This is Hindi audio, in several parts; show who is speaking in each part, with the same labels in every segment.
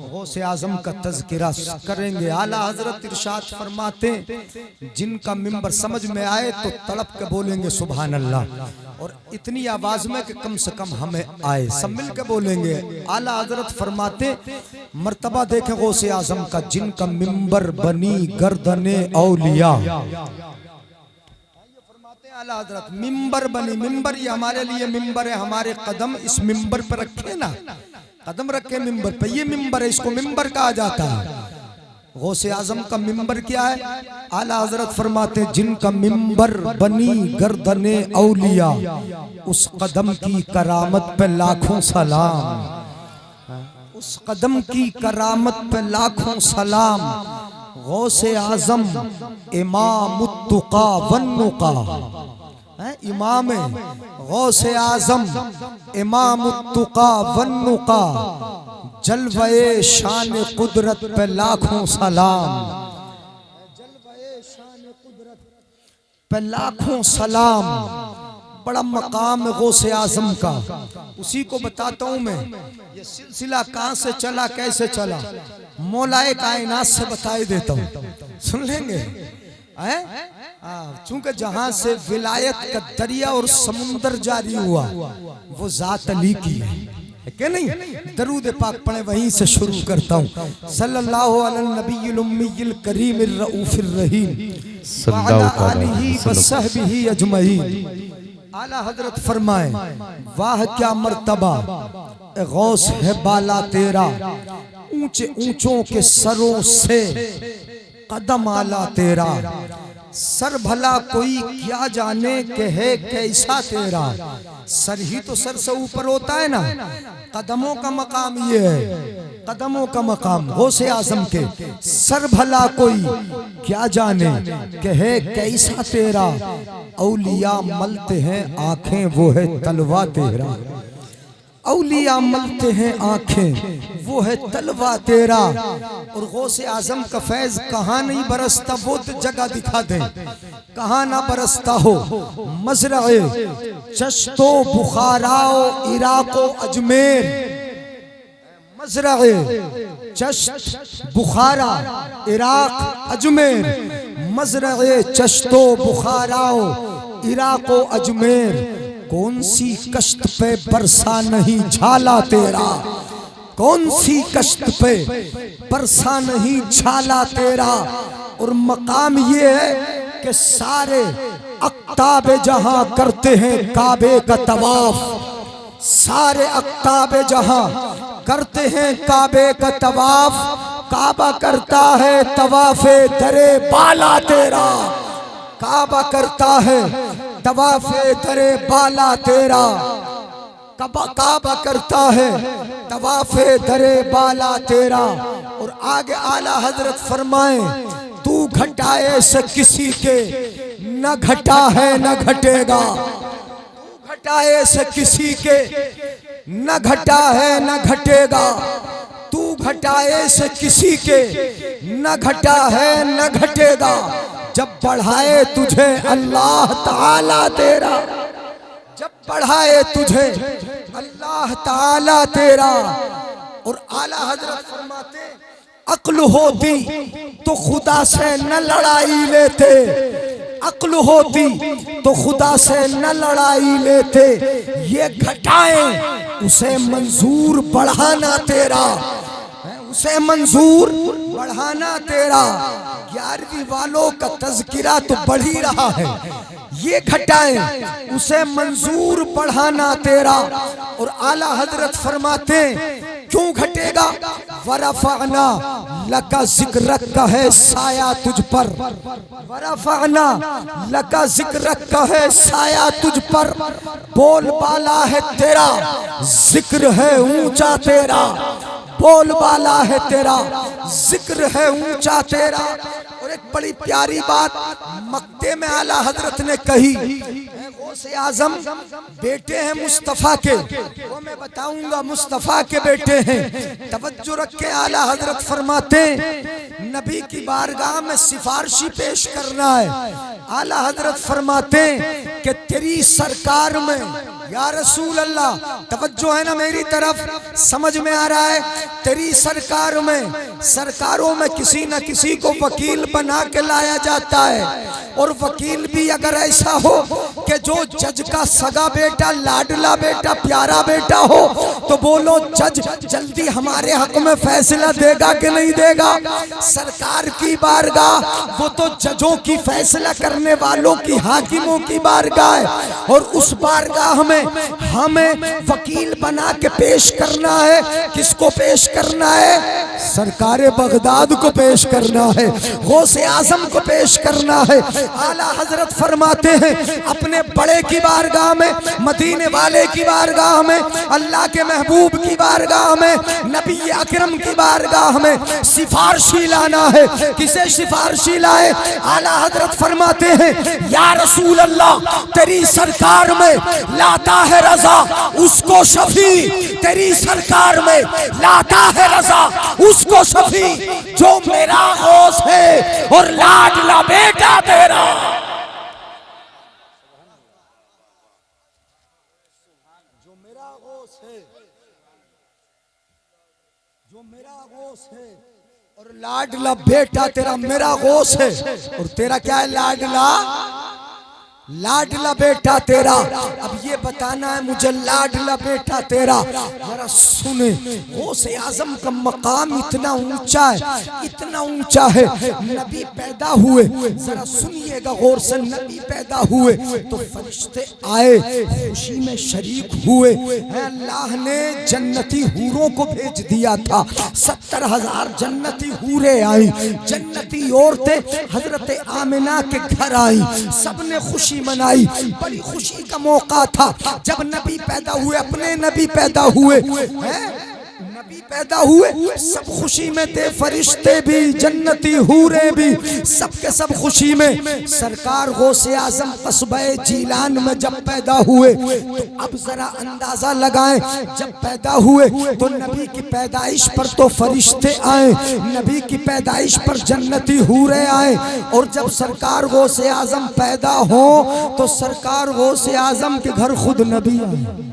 Speaker 1: गौसे आजम का तज़किरा करेंगे। आला हजरत इरशाद फरमाते जिनका मिंबर समझ में आए तो तड़प के बोलेंगे सुभान अल्लाह, और इतनी आवाज में कि कम से कम हमें आए, सब मिल के बोलेंगे। आला हजरत फरमाते मर्तबा देखें गौसे आजम का, जिनका मिंबर बनी गर्दने औलिया। आला हजरत मिंबर बनी, मिंबर ये हमारे लिए मिंबर है, हमारे कदम इस मिंबर पर रखे ना, कदम रखे मिंबर पे, ये मिंबर है, इसको मिंबर कहा जाता है। गौसे आजम का मिंबर क्या है? आला हजरत फरमाते जिनका मिंबर बनी गर्दने औलिया, उस कदम की करामत पे लाखों सलाम, उस कदम की करामत पे लाखों सलाम। गौसे आजम इमामुत्तुका वन्नुका, इमाम गौसे आजम इमामुत्तुका वन्नुका, जलवे शान कुदरत पे लाखों सलाम, जलवे शान कुदरत पे लाखों सलाम। बड़ा मकाम है गौसे आजम का, उसी को बताता हूँ मैं। ये सिलसिला कहाँ से चला, कैसे चला, मौलाए कायनात से बताई देता हूँ, सुन लेंगे। चूंकि जहां से विलायत का दरिया और समुंदर जारी हुआ वो जात अली की है क्या नहीं? दरूद पाक पढ़े, वहीं से शुरू करता हूँ। सल्लल्लाहु अलैहि नबील उम्मील करीमिर रऊफिर रहीम सल्लल्लाहु अलैहि वसहबिही अजमईन। आला हजरत फरमाए वाह क्या मर्तबा गौस है बाला तेरा, ऊंचे ऊंचों के सरों से कदम आला तेरा। सर भला कोई क्या जाने के है कैसा तेरा, सर ही तो सर से ऊपर होता है ना। कदमों का मकाम ये है, कदमों का मकाम गौसे आजम के। सर भला कोई क्या जाने के है कैसा तेरा, औलिया मलते हैं आंखें वो है तलवा तेरा, औलिया मलते हैं आंखें वो है तलवा तेरा। और गौसे आजम का फैज कहाँ नहीं बरसता वो तो जगह दिखा दे, कहाँ ना बरसता हो। मजरए चश्तो बुखाराओ इराको अजमेर, मजरए चश्त बुखारा इराक अजमेर, मजरए चश्तो बुखाराओ इराको अजमेर। कौन सी कश्त पे बरसा नहीं झाला तेरा, कौन सी कश्त पे बरसा नहीं झाला तेरा। और मकाम ये है कि सारे अक्ताबे जहां करते हैं काबे का तवाफ, सारे अक्ताबे जहां करते हैं काबे का तवाफ, काबा करता है तवाफे दरे बाला तेरा, काबा करता है तवाफे दरे बाला तेरा, काबा करता है तवाफे दरे बाला तेरा। और आगे आला हजरत फरमाए तू घटाए से किसी के न घटा है न घटेगा, तू घटाए से किसी के न घटा है न घटेगा, तू घटाए से किसी के न घटा है न घटेगा। जब बढ़ाए तुझे अल्लाह ताला तेरा, जब बढ़ाए तुझे अल्लाह ताला तेरा। और आला हजरत फरमाते अक्ल होती तो खुदा से न लड़ाई लेते, अक्ल होती तो खुदा से न लड़ाई लेते। ये घटाएं उसे मंजूर बढ़ाना तेरा, उसे मंजूर बढ़ाना तेरा। 11वीं वालों का तज़किरा तो बढ़ ही रहा है, ये घटाएं उसे मंजूर बढ़ाना तेरा। और आला हजरत फरमाते क्यों घटेगा, वरफ़अना लका ज़िक्रक का है साया तुझ पर, वरफ़अना लका ज़िक्रक का है साया तुझ पर। बोल बाला है तेरा, जिक्र है ऊंचा तेरा, बोल बाला है तेरा, जिक्र है ऊंचा तेरा। और एक बड़ी प्यारी बात मक्के में आला हजरत ने कही, गौसे आजम बेटे हैं मुस्तफ़ा के, वो मैं बताऊंगा मुस्तफ़ा के बेटे हैं। तवज्जो रख के आला हजरत फरमाते नबी की बारगाह में सिफारिशी पेश करना है। आला हजरत फरमाते कि तेरी सरकार में या रसूल अल्लाह, तवज्जो है ना मेरी तरफ, समझ में आ रहा है? तेरी सरकार में, सरकारों में किसी न किसी को वकील बना के लाया जाता है, और वकील भी अगर ऐसा हो कि जो जज का सगा बेटा, लाडला बेटा, प्यारा बेटा हो, तो बोलो जज जल्दी हमारे हक में फैसला देगा कि नहीं देगा? सरकार की बारगाह वो तो जजों की, फैसला करने वालों की, हाकिमों की बारगाह है, और उस बारगाह में हमें वकील बना के पेश करना है। किसको पेश करना है? सरकार बगदाद को पेश करना है, गौसे आजम को पेश करना है। आला हजरत फरमाते हैं अपने बड़े की बारगाह में, मदीने वाले की बारगाह में, अल्लाह के महबूब की बारगाह में, नबी अकरम की बारगाह में सिफारशी लाना है। किसे सिफारशी लाए? आला हजरत फरमाते हैं या रसूल अल्लाह, तेरी सरकार में लाता है रजा उसको शफी, तेरी सरकार में लाता है रजा उसको शफी जो मेरा गौस है और लाडला बेटा तेरा। जो मेरा गौस है, जो मेरा गौस है और लाडला बेटा तेरा, मेरा गौस है और तेरा क्या है? लाडला, लाडला बेटा तेरा। अब ये बताना है मुझे, लाडला बेटा तेरा, जरा सुने, गौसे आजम का मकाम इतना ऊंचा है, इतना ऊंचा है। नबी पैदा हुए, जरा सुनिएगा गौर से, नबी पैदा हुए तो फरिश्ते आए, खुशी में शरीक हुए। अल्लाह ने जन्नती हूरों को भेज दिया था, 70,000 जन्नती हूरें आई, जन्नती औरतें हजरत आमिना के घर आई, सबने खुशी मनाई। बड़ी खुशी का मौका था जब नबी पैदा हुए, अपने नबी पैदा हुए हैं, नबी पैदा हुए, सब खुशी में थे, फरिश्ते भी, जन्नती हूरें भी, सबके सब खुशी में। सरकार गौसे आजम कस्बे जीलान में जब पैदा हुए तो अब जरा अंदाजा लगाएं, जब पैदा हुए तो नबी की पैदाइश पर तो फरिश्ते आए, नबी की पैदाइश पर जन्नती हूरें आए, और जब सरकार गौसे आजम पैदा हो तो सरकार गौसे आजम के घर खुद नबी आए।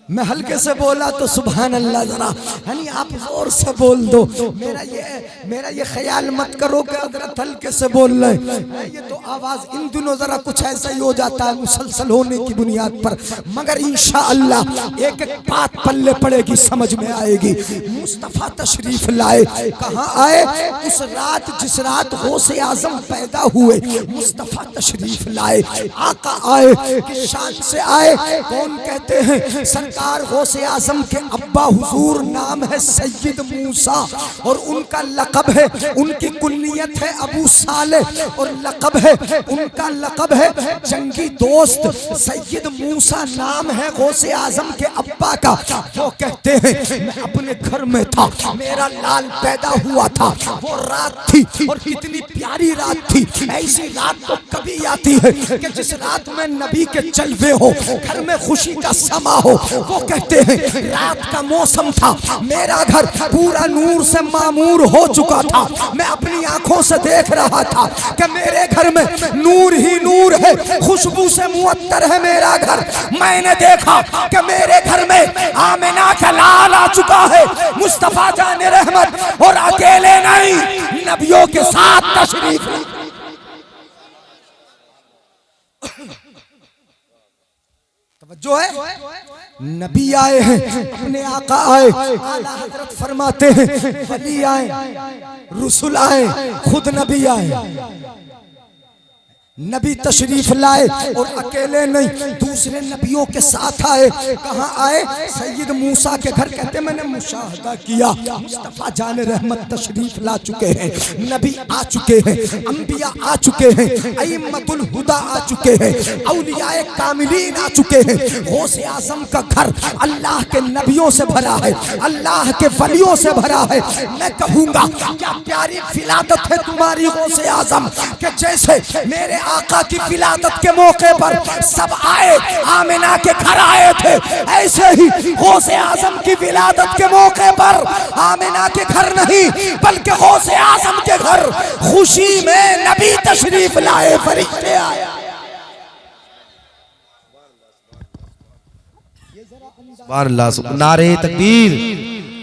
Speaker 1: मैं हल्के से बोला तो सुभान अल्लाह, जरा यानी आप जोर से बोल दो। मेरा ये ख्याल मत करो कि हजरत हल्के से बोल रहे हैं, ये तो आवाज इन दिनों जरा कुछ ऐसा ही हो जाता है मुसलसल होने की बुनियाद पर, मगर इंशाअल्लाह एक एक बात पल्ले पड़ेगी, समझ में आएगी। मुस्तफा तशरीफ लाए, कहाँ आए? उस रात जिस रात गौसे आजम पैदा हुए, मुस्तफा तशरीफ लाए, आका आए, किस शान से आए? कौन कहते हैं? सरकार गौसे आजम के अब्बा हुजूर नाम है सैयद मूसा, और उनका लक़ब है, उनकी कुन्नियत है अबू साले, और लक़ब है, उनका लक़ब है जंगी दोस्त। सैयद मूसा नाम है गौसे आजम के अब्बा का। वो कहते हैं मैं अपने घर में था, मेरा लाल पैदा हुआ था, वो रात थी, और कितनी प्यारी रात थी। ऐसी रात तो कभी आती है कि जिस रात में नबी के जलवे हो, घर में खुशी का समा हो। वो कहते हैं रात का मौसम था, मेरा घर पूरा नूर से मामूर हो चुका था, मैं अपनी आंखों से देख रहा था कि मेरे घर में नूर ही नूर है, खुशबू से मुअत्तर है मेरा घर। मैंने देखा कि मेरे घर में आमिना का लाल आ चुका है, मुस्तफा जाने रहमत, और अकेले नहीं, नबियों के साथ तशरीफ। जो है नबी आए हैं, अपने आका आए, आला हजरत फरमाते हैं वली आए, रसूल आए, खुद नबी आए। नबी तशरीफ लाए और अकेले नहीं, दूसरे नबियों के साथ आए। कहाँ आए? सैयद मूसा के घर। कहते मैंने मुशाहदा किया, मुस्तफा जान रहमत तशरीफ ला चुके हैं, नबी आ चुके हैं, अंबिया आ चुके हैं, अइम्मतुल हुदा आ चुके हैं, औलियाए कामिलीन आ चुके हैं। गौसे आजम का घर अल्लाह के नबियों से भरा है, अल्लाह के वलियों से भरा है। मैं कहूँगा क्या प्यारी विलादत है तुम्हारी गौसे आजम, के जैसे मेरे आका की विलादत के मौके पर सब आए, आमिना के घर आए थे, ऐसे ही गौसे आजम की विलादत के मौके पर आमिना के घर नहीं बल्कि गौसे आजम के घर खुशी में नबी तशरीफ लाए, फरिश्ते आए।
Speaker 2: सुभान अल्लाह। नारे तकबीर,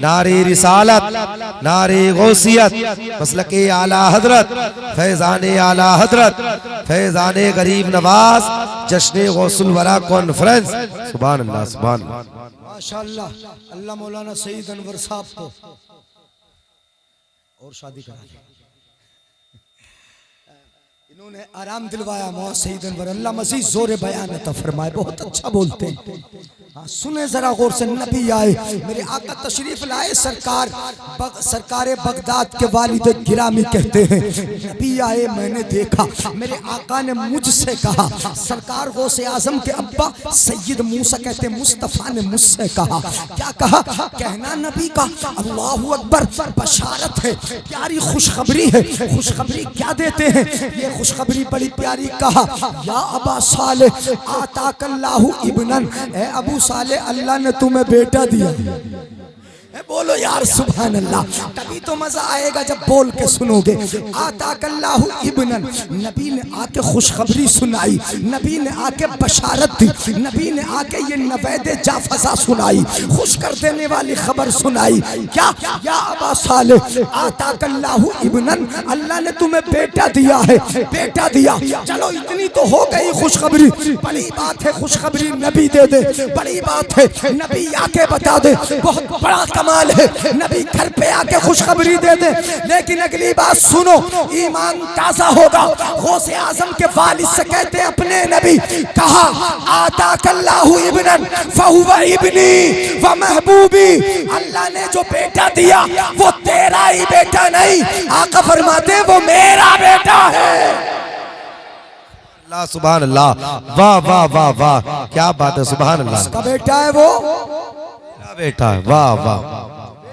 Speaker 2: नारे रिसालत, नारे गौसियत, मसलके आला हजरत, फैजाने आला हजरत, फैजाने गरीब नवाज, जश्ने गौसुल वरा कॉन्फ्रेंस। सुभान अल्लाह, सुभान अल्लाह।
Speaker 1: माशाअल्लाह। अल्लाह मौलाना सईद अनवर साहब को और शादी करा दी, इन्होंने आराम दिलवाया। मौलाना सईद अनवर अल्लाह मज़ीद जोर बयान अता फरमाए, बहुत अच्छा बोलते हैं। हाँ सुने जरा गौर से, नबी आए, मेरे आका तशरीफ लाए, सरकार बगदाद के वालिद गिरामी कहते हैं, नबी आए मैंने देखा, मेरे आका ने मुझसे कहा, सरकार गौसे आजम के अब्बा सैयद मूसा कहते मुस्तफ़ा ने मुझसे कहा, क्या कहा? कहना नबी का अल्लाहु अकबर, बशारत है, प्यारी खुशखबरी है। खुशखबरी क्या देते हैं? ये खुशखबरी बड़ी प्यारी। कहा या अबा सालेह आताकल्लाहु इब्नन, ए अबू साले अल्लाह ने तुम्हें बेटा दिया। बोलो यार सुभान अल्लाह। तभी तो मजा आएगा जब बोल के सुनोगे। आताकल्लाहु इब्नन, नबी ने आके खुशखबरी सुनाई, नबी ने आके बशारत दी, नबी ने आके ये नवैदे जाफसा सुनाई, खुश कर देने वाली खबर सुनाई। क्या? या अबा सालेह आताकल्लाहु इब्नन, अल्लाह ने तुम्हें बेटा दिया है, बेटा दिया। चलो इतनी तो हो गई खुशखबरी, बड़ी बात है खुशखबरी नबी दे दे, बड़ी बात है नबी आके बता दे, बहुत बड़ा कमाल है नबी घर पे आके खुशखबरी दे दे। लेकिन अगली बात सुनो, ईमान ताजा होगा। गौसे आजम के वालिद से कहते हैं अपने नबी, कहा आताकल्लाहु इब्नन फहुवा इब्नी व महबूबी, अल्लाह ने जो बेटा दिया वो तेरा ही बेटा नहीं, आका फरमाते वो मेरा बेटा है।
Speaker 2: अल्लाह सुभान अल्लाह, वाह वाह वाह वाह, क्या बात है, सुभान अल्लाह।
Speaker 1: उसका बेटा है वो,
Speaker 2: बेटा है, वाह वाह।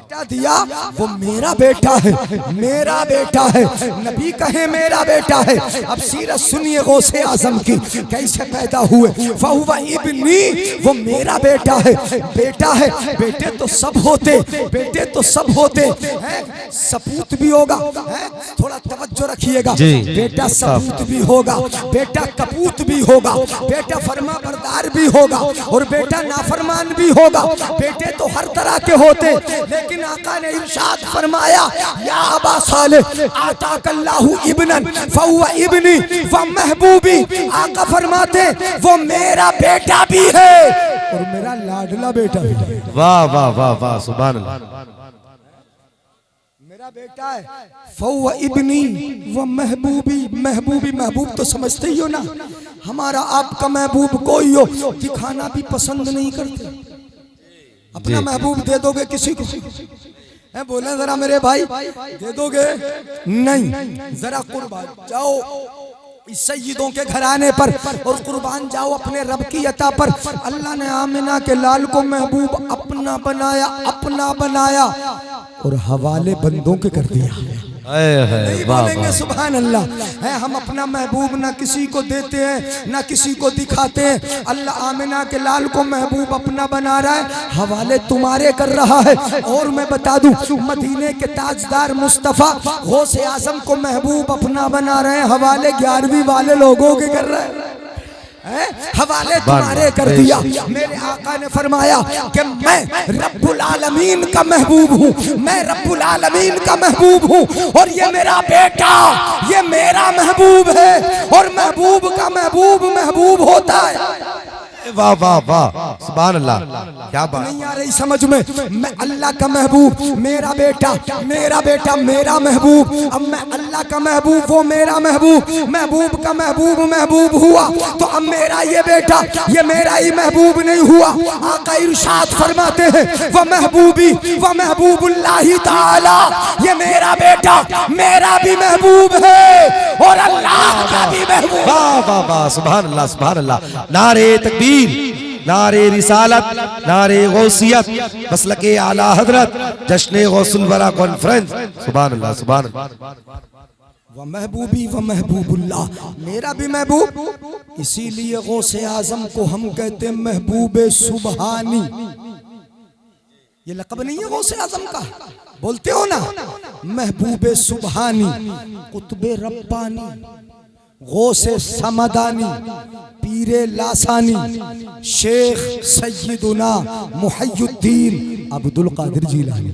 Speaker 1: बेटा दिया वो मेरा बेटा है, मेरा बेटा है। नबी कहे मेरा बेटा है। अब सीरत सुनिए गौसे आजम की, कैसे पैदा हुए। फहुवा इब्नी, वो मेरा बेटा है, बेटा है। बेटे तो सब होते, बेटे तो सब होते हैं, सपूत भी होगा, थोड़ा तवज्जो रखिएगा। बेटा सपूत भी होगा, बेटा कपूत भी होगा, बेटा फरमा बरदार भी होगा और बेटा नाफरमान भी होगा। बेटे तो हर तरह के होते, लेकिन आका ने इरशाद फरमाया या अबा सालेह आताकल्लाहु इब्नन फहुवा इब्नी व महबूबी, आका फरमाते वो मेरा बेटा भी है और मेरा लाडला बेटा भी है।
Speaker 2: वाह वाह वाह वाह, सुभान अल्लाह।
Speaker 1: मेरा बेटा है फहुवा इब्नी व महबूबी, महबूबी महबूब तो समझते ही हो ना, हमारा आपका महबूब कोई हो दिखाना भी पसंद नहीं करते। अपना महबूब दे दोगे किसी को? है बोले जरा मेरे भाई, दे दोगे? नहीं। जरा कुर्बान जाओ सय्यदों के घराने पर और कुर्बान जाओ अपने रब की अता पर। अल्लाह ने आमिना के लाल को महबूब अपना बनाया, अपना बनाया और हवाले बंदों के कर दिया। नहीं बोलेंगे सुभान अल्लाह। है हम अपना महबूब ना किसी को देते हैं ना किसी को दिखाते हैं। अल्लाह आमिना के लाल को महबूब अपना बना रहा है, हवाले तुम्हारे कर रहा है। और मैं बता दूं, मदीने के ताजदार मुस्तफ़ा गौसे आजम को महबूब अपना बना रहे हैं, हवाले 11वीं वाले लोगों के कर रहे हैं, हवाले तुम्हारे कर दिया। मेरे आका ने फरमाया कि मैं रब्बुल आलमीन का महबूब हूँ, मैं रब्बुल आलमीन का महबूब हूँ और ये मेरा बेटा, ये मेरा महबूब है और महबूब का महबूब महबूब होता है।
Speaker 2: वाह वाह वाह, सुभान अल्लाह। क्या बात
Speaker 1: नहीं आ रही समझ में? मैं अल्लाह का महबूब, मेरा बेटा, मेरा बेटा मेरा महबूब। अब मैं अल्लाह का महबूब, वो मेरा महबूब, महबूब का महबूब महबूब हुआ तो अब मेरा ये बेटा, ये मेरा ही महबूब नहीं हुआ। आका इरशाद फरमाते हैं वह महबूबी व महबूबुल्लाही ताला, ये मेरा बेटा मेरा भी महबूब है और अल्लाह का भी महबूब।
Speaker 2: वाह वाह वाह, सुभान अल्लाह, सुभान अल्लाह। नारे तकबीर, नारे रिसालत, नारे गौसियत, मसलके आला हजरत, जश्ने गौसुल वरा कॉन्फ्रेंस। सुभान अल्लाह, सुभान अल्लाह।
Speaker 1: व महबूबी व महबूबुल्लाह, मेरा भी महबूब। इसीलिए गौसे आजम को हम कहते हैं महबूब सुबहानी। ये लक़ब नहीं है गौसे आजम का, बोलते हो ना महबूब सुबहानी, कुतुब रब्बानी, गौसे समदानी पीरे लासानी शेख सैयदुना मुहय्युद्दीन अब्दुल कादिर जिलानी।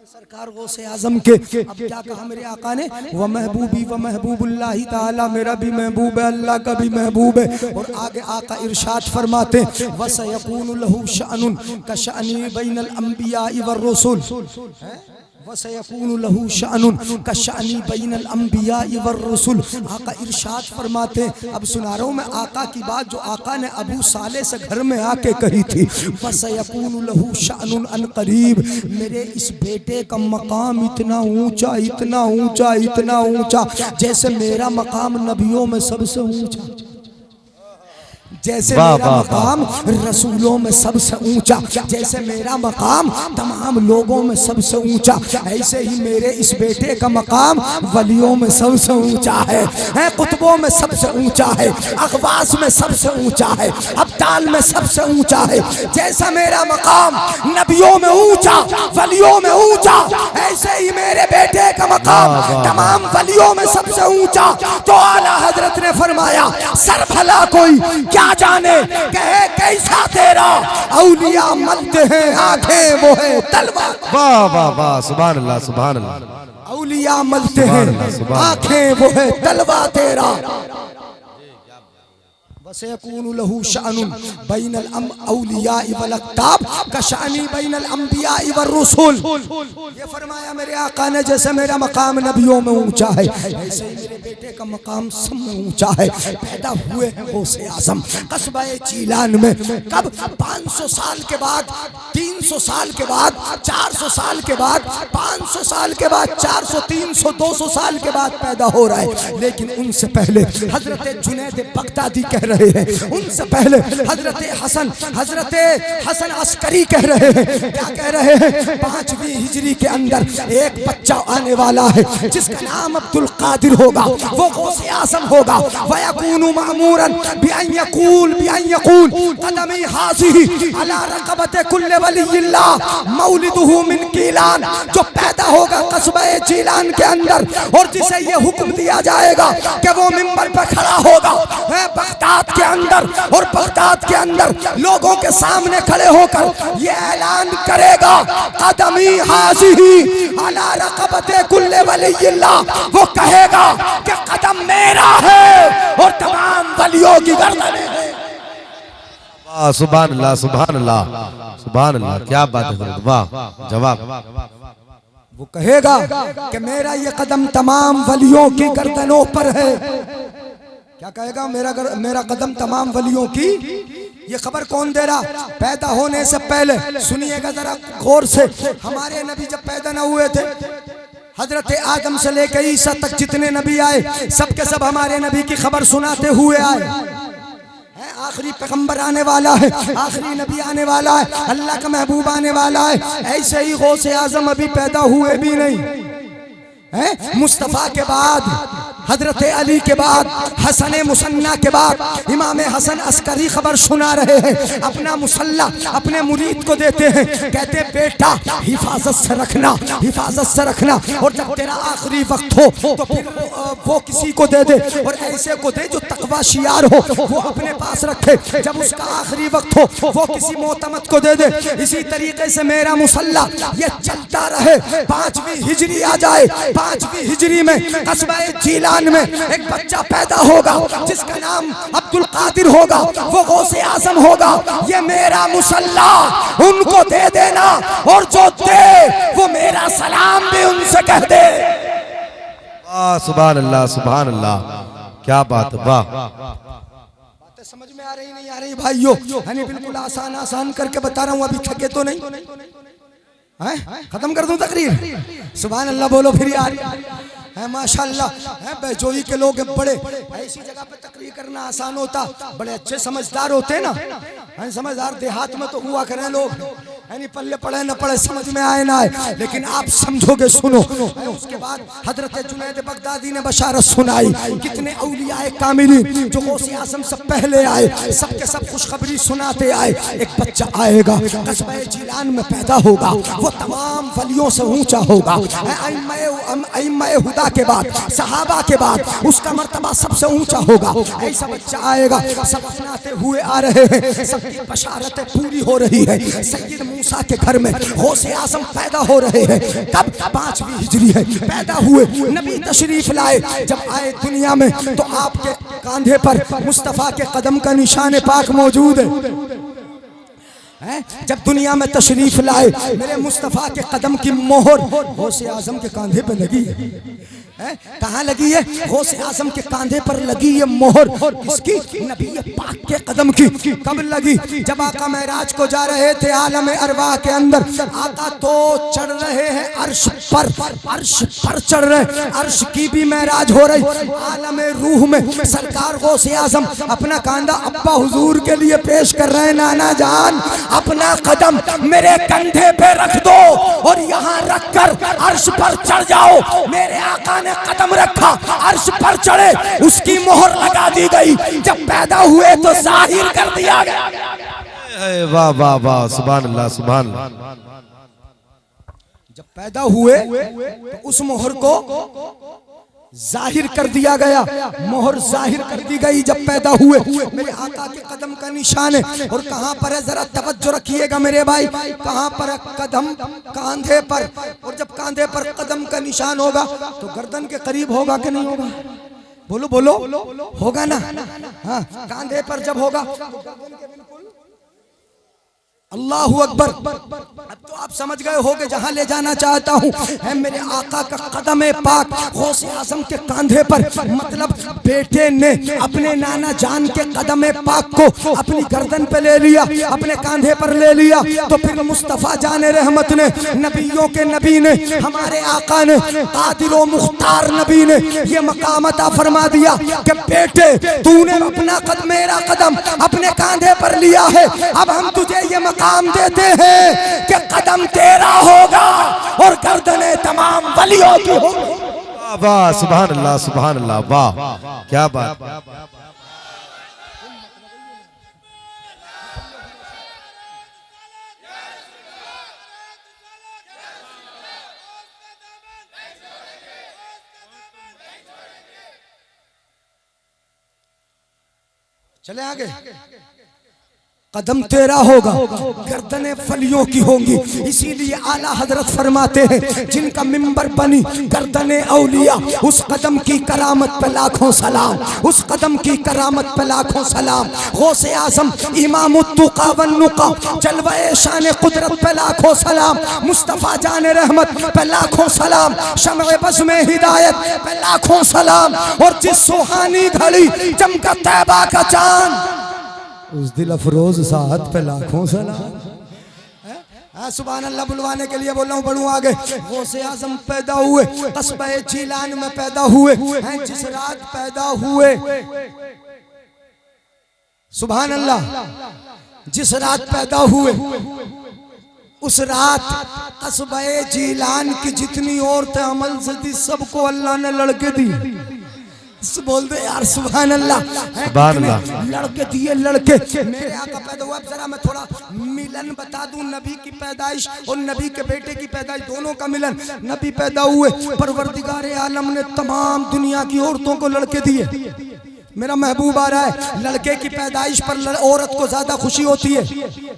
Speaker 1: सरकार गौसे आजम के। अब क्या कहा मेरे आका ने, व महबूबी व महबूबुल्लाही ताला, मेरा भी महबूब है, अल्लाह का भी महबूब है। और आगे आका इरशाद फरमाते व सयकूनु लहू शअनुन कशअनी बैनल अंबिया वर रसूल, वसयकूनु लहू शअनुन कशअनी बैनल अंबिया वर रसूल। आका इरशाद फरमाते, अब सुना रहा हूँ मैं आका की बात जो आका ने अबू साले से घर में आके कही थी। वसयकूनु लहू शअनुन अन करीब, मेरे इस बेटे का मकाम इतना ऊंचा इतना ऊंचा इतना ऊंचा, जैसे मेरा मकाम नबियों में सबसे ऊंचा, जैसे मेरा मकाम रसूलों में सबसे ऊंचा, जैसे मेरा मकाम तमाम लोगों में सबसे ऊंचा, ऐसे ही मेरे इस बेटे का मकाम वलियों में सबसे ऊंचा है, कुतुबों में सबसे ऊंचा है, अखबास में सबसे ऊंचा है, अब्दाल में सबसे ऊंचा है। जैसा मेरा मकाम नबियों में ऊंचा, वलियों में ऊंचा, ऐसे ही मेरे बेटे का मकाम तमाम वलियों में सबसे ऊंचा। तो आला हजरत ने फरमाया, सर भला कोई क्या जाने कहे कैसा तेरा, औलिया मलते हैं आंखें वो है तलवार।
Speaker 2: वाह वाह वाह, सुभान अल्लाह सुभान अल्लाह।
Speaker 1: औलिया मलते हैं आंखें वो है तलवा तेरा। वसयकूनु लहू शअनुन बैनल औलिया वल अक़ताब कशअनी बैनल अंबिया वर रसूल। ये फरमाया मेरे आका ने, जैसे मेरा मकाम नबियों में ऊंचा है, ऐसे ही मेरे बेटे का मकाम सब में ऊंचा है। पैदा हुए हैं गौसे आज़म कस्बा चीलान में। कब? 500 साल के बाद, 300 साल के बाद, 400 साल के बाद, 500 साल के बाद, 400, 300, 200 साल के बाद पैदा हो रहा है। लेकिन उनसे पहले हजरत जुनैद बगदादी कह रहे हैं, उनसे पहले हजरत हसन अस्करी कह रहे हैं। क्या कह रहे हैं? 5वीं हिजरी के अंदर एक बच्चा आने वाला है जिसका नाम अब्दुल कादिर होगा, वो गौसे आज़म होगा। वयकूनु मामूरन बिअन यकूल कदमी हाज़िही अला रक़बति कुल्लि वलिय्यिल्लाह मौलिदुहु मिन कीलान, जो पैदा होगा कस्बा चीलान के अंदर, और जिसे ये हुक्म दिया जाएगा कि वो मिंबर पर खड़ा होगा बगदाद के अंदर, और बगदाद के अंदर लोगों के सामने खड़े होकर ये ऐलान करेगा, कदमी हाज़िही अला रक़बति कुल्लि वलिय्यिल्लाह, वो कहेगा कि कदम मेरा है और तमाम वलियों की गर्दनें हैं।
Speaker 2: सुभान अल्लाह सुभान अल्लाह सुभान अल्लाह, क्या बात है, वाह जवाब।
Speaker 1: वो कहेगा कि मेरा ये कदम तमाम वलियों की गर्दनों पर है। क्या कहेगा? मेरा कदम तमाम वलियों की। ये खबर कौन दे रहा? पैदा होने से पहले, सुनिएगा जरा गौर से, हमारे नबी जब पैदा न हुए थे, हजरत आदम से लेकर ईसा तक जितने नबी आए, सब के सब हमारे नबी की खबर सुनाते हुए आए। आखिरी पैगंबर आने वाला है, आखिरी नबी आने वाला है, अल्लाह का महबूब आने वाला है। ऐसे ही गौसे आज़म अभी पैदा हुए भी नहीं है। मुस्तफ़ा के बाद, हजरत अली के बाद, हसन मुसन्ना के बाद, इमाम हसन अस्करी खबर सुना रहे हैं। अपना मुसल्ला अपने मुरीद को देते हैं, कहते बेटा हिफाजत से रखना, हिफाजत से रखना, और जब तेरा आखिरी वक्त हो तो फिर वो किसी को दे दे, और ऐसे को दे जो तकवा शियार हो, वो अपने पास रखे। जब उसका आखिरी वक्त हो वो किसी मोतमद को दे दे। इसी तरीके से मेरा मुसल्ला ये चलता रहे। 5वीं हिजरी आ जाए, 5वीं हिजरी में कस्बा चीलान में एक बच्चा पैदा होगा जिसका नाम अब्दुल कादिर होगा, वो गौसे आज़म होगा। ये मेरा मुसल्ला उनको दे देना, और जो दे वो मेरा सलाम भी उनसे कह दे।
Speaker 2: सुभान अल्लाह सुभान अल्लाह, क्या बात, वाह।
Speaker 1: बातें समझ में आ रही नहीं आ रही भाइयों? यानी बिल्कुल आसान आसान करके बता रहा हूँ, अभी थके तो नहीं है? खत्म कर दूं तकरीर? सुभान अल्लाह बोलो फिर यार। है माशाल्लाह, है बेजोई के लोग बड़े, ऐसी जगह पे तकरीर करना आसान होता, बड़े अच्छे समझदार होते ना, है समझदार। देहात में तो हुआ करें लोग, यानी पल्ले पड़े न पड़े, समझ में आए ना आए, लेकिन आप समझोगे। सुनो, उसके बाद हजरत जुनैद बगदादी ने बशारत सुनाई। कितने औलियाए कामिलीन जो गौसे आज़म से पहले आए, सबके सब खुशखबरी सुनाते आए। एक बच्चा आएगा, कस्बा जिलान में पैदा होगा, वो तमाम वलियों से ऊंचा होगा। अइम्मा हुदा के बाद, सहाबा के बाद उसका मर्तबा सबसे ऊंचा होगा। ऐसा बच्चा आएगा, सब अपनाते हुए आ रहे हैं, सबकी बशारतें पूरी हो रही है। सैयद मूसा के घर में गौसे आज़म पैदा हो रहे हैं। कब? 5वीं हिजरी है, पैदा हुए, नबी तशरीफ लाए। जब आए दुनिया में तो आपके कांधे पर मुस्तफ़ा के कदम का निशान पाक मौजूद है। जब दुनिया में तशरीफ लाए, मेरे मुस्तफ़ा के कदम की मोहर गौसे आज़म के कांधे पर लगी है। कहाँ लगी है? गौसे आज़म के कांधे पर लगी ये मोहर। किसकी? नबी पाक के कदम की। कब लगी? जब आका महराज को जा रहे थे आलम अरवाह के अंदर। आका तो चढ़ रहे हैं अर्श पर, अर्श पर चढ़ रहे, अर्श की भी महराज हो रही। आलम रूह में सरकार गौसे आज़म अपना कांधा अब्बा हुजूर के लिए पेश कर रहे हैं। नाना जान, अपना कदम मेरे कंधे पे रख दो और यहाँ रख कर अर्श पर चढ़ जाओ। मेरे आका कदम रखा, अर्श पर चढ़े, उसकी मोहर लगा दी गई। जब पैदा हुए तो जाहिर कर दिया गया।
Speaker 2: वाह वाह वाह, सुभान अल्लाह सुभान अल्लाह।
Speaker 1: जब पैदा हुए तो उस मोहर को जाहिर कर दिया गया, मोहर जाहिर कर दी गई। जब पैदा हुए मेरे आका के कदम का निशान है। और कहाँ पर है? जरा तवज्जो रखिएगा मेरे भाई, कहाँ पर है? कदम, कांधे पर। और जब कांधे पर कदम का निशान होगा तो गर्दन के करीब होगा कि नहीं होगा? बोलो बोलो, होगा ना? हाँ, कांधे पर जब होगा तो गर्दन के बिल्कुल। अल्लाहु अकबर। अब तो आप समझ गए होगे जहां ले जाना चाहता हूं है मेरे आका का कदम पाक गौसे आज़म के कांधे पर। मतलब बेटे ने अपने नाना जान के कदम पाक को अपनी गर्दन पे ले लिया, अपने कांधे पर ले लिया। तो फिर मुस्तफ़ा जाने रहमत ने, नबियों के नबी ने, हमारे आका ने, कादिर व मुख्तार नबी ने ये मकाम अता फरमा दिया कि बेटे तूने अपना कदम, मेरा कदम अपने कांधे पर लिया है। अब हम तुझे ये काम देते हैं कि कदम तेरा होगा और गर्दनें तमाम वलियों की होगी।
Speaker 2: वाह सुभान अल्लाह सुभान अल्लाह, वाह क्या बात।
Speaker 1: चले आगे। कदम तेरा होगा, गर्दनें फलियों की होंगी। इसीलिए आला हजरत फरमाते हैं जिनका मिंबर बनी गर्दनें औलिया, उस कदम की करामत पे लाखों सलाम, उस कदम की करामत पे लाखों सलाम। गौसे आज़म इमामुत्तुका वन्नुका, जलवे शान कुदरत पे लाखों सलाम। मुस्तफ़ा जाने रहमत पे लाखों सलाम। शम्अ बज़्म में हिदायत पे लाखों सलाम। और जिस सुहानी घड़ी चमका तैबा का चांद, उस दिल अफरोज साथ पे लाखों सलाम। सुभान अल्लाह बुलवाने के लिए बोल रहा हूँ, बढ़ूँ आगे। गौसे आज़म पैदा हुए कस्बा जिलान में पैदा हुए हैं। जिस रात पैदा हुए, सुभान अल्लाह, जिस रात पैदा हुए उस रात कस्बा जिलान की जितनी औरतें अमल से थी सबको अल्लाह ने लड़के दी। बोल दे यार सुभान अल्लाह, सुभान अल्लाह। लड़के दिए, लड़के। मेरे आका पैदा हुआ। जरा मैं थोड़ा मिलन बता दूं, नबी की पैदाइश और नबी के बेटे की पैदाइश, दोनों का मिलन। नबी पैदा हुए, परवरदिगार आलम ने तमाम दुनिया की औरतों को लड़के दिए। मेरा महबूब आ रहा है। लड़के की पैदाइश पर औरत को ज्यादा खुशी होती है,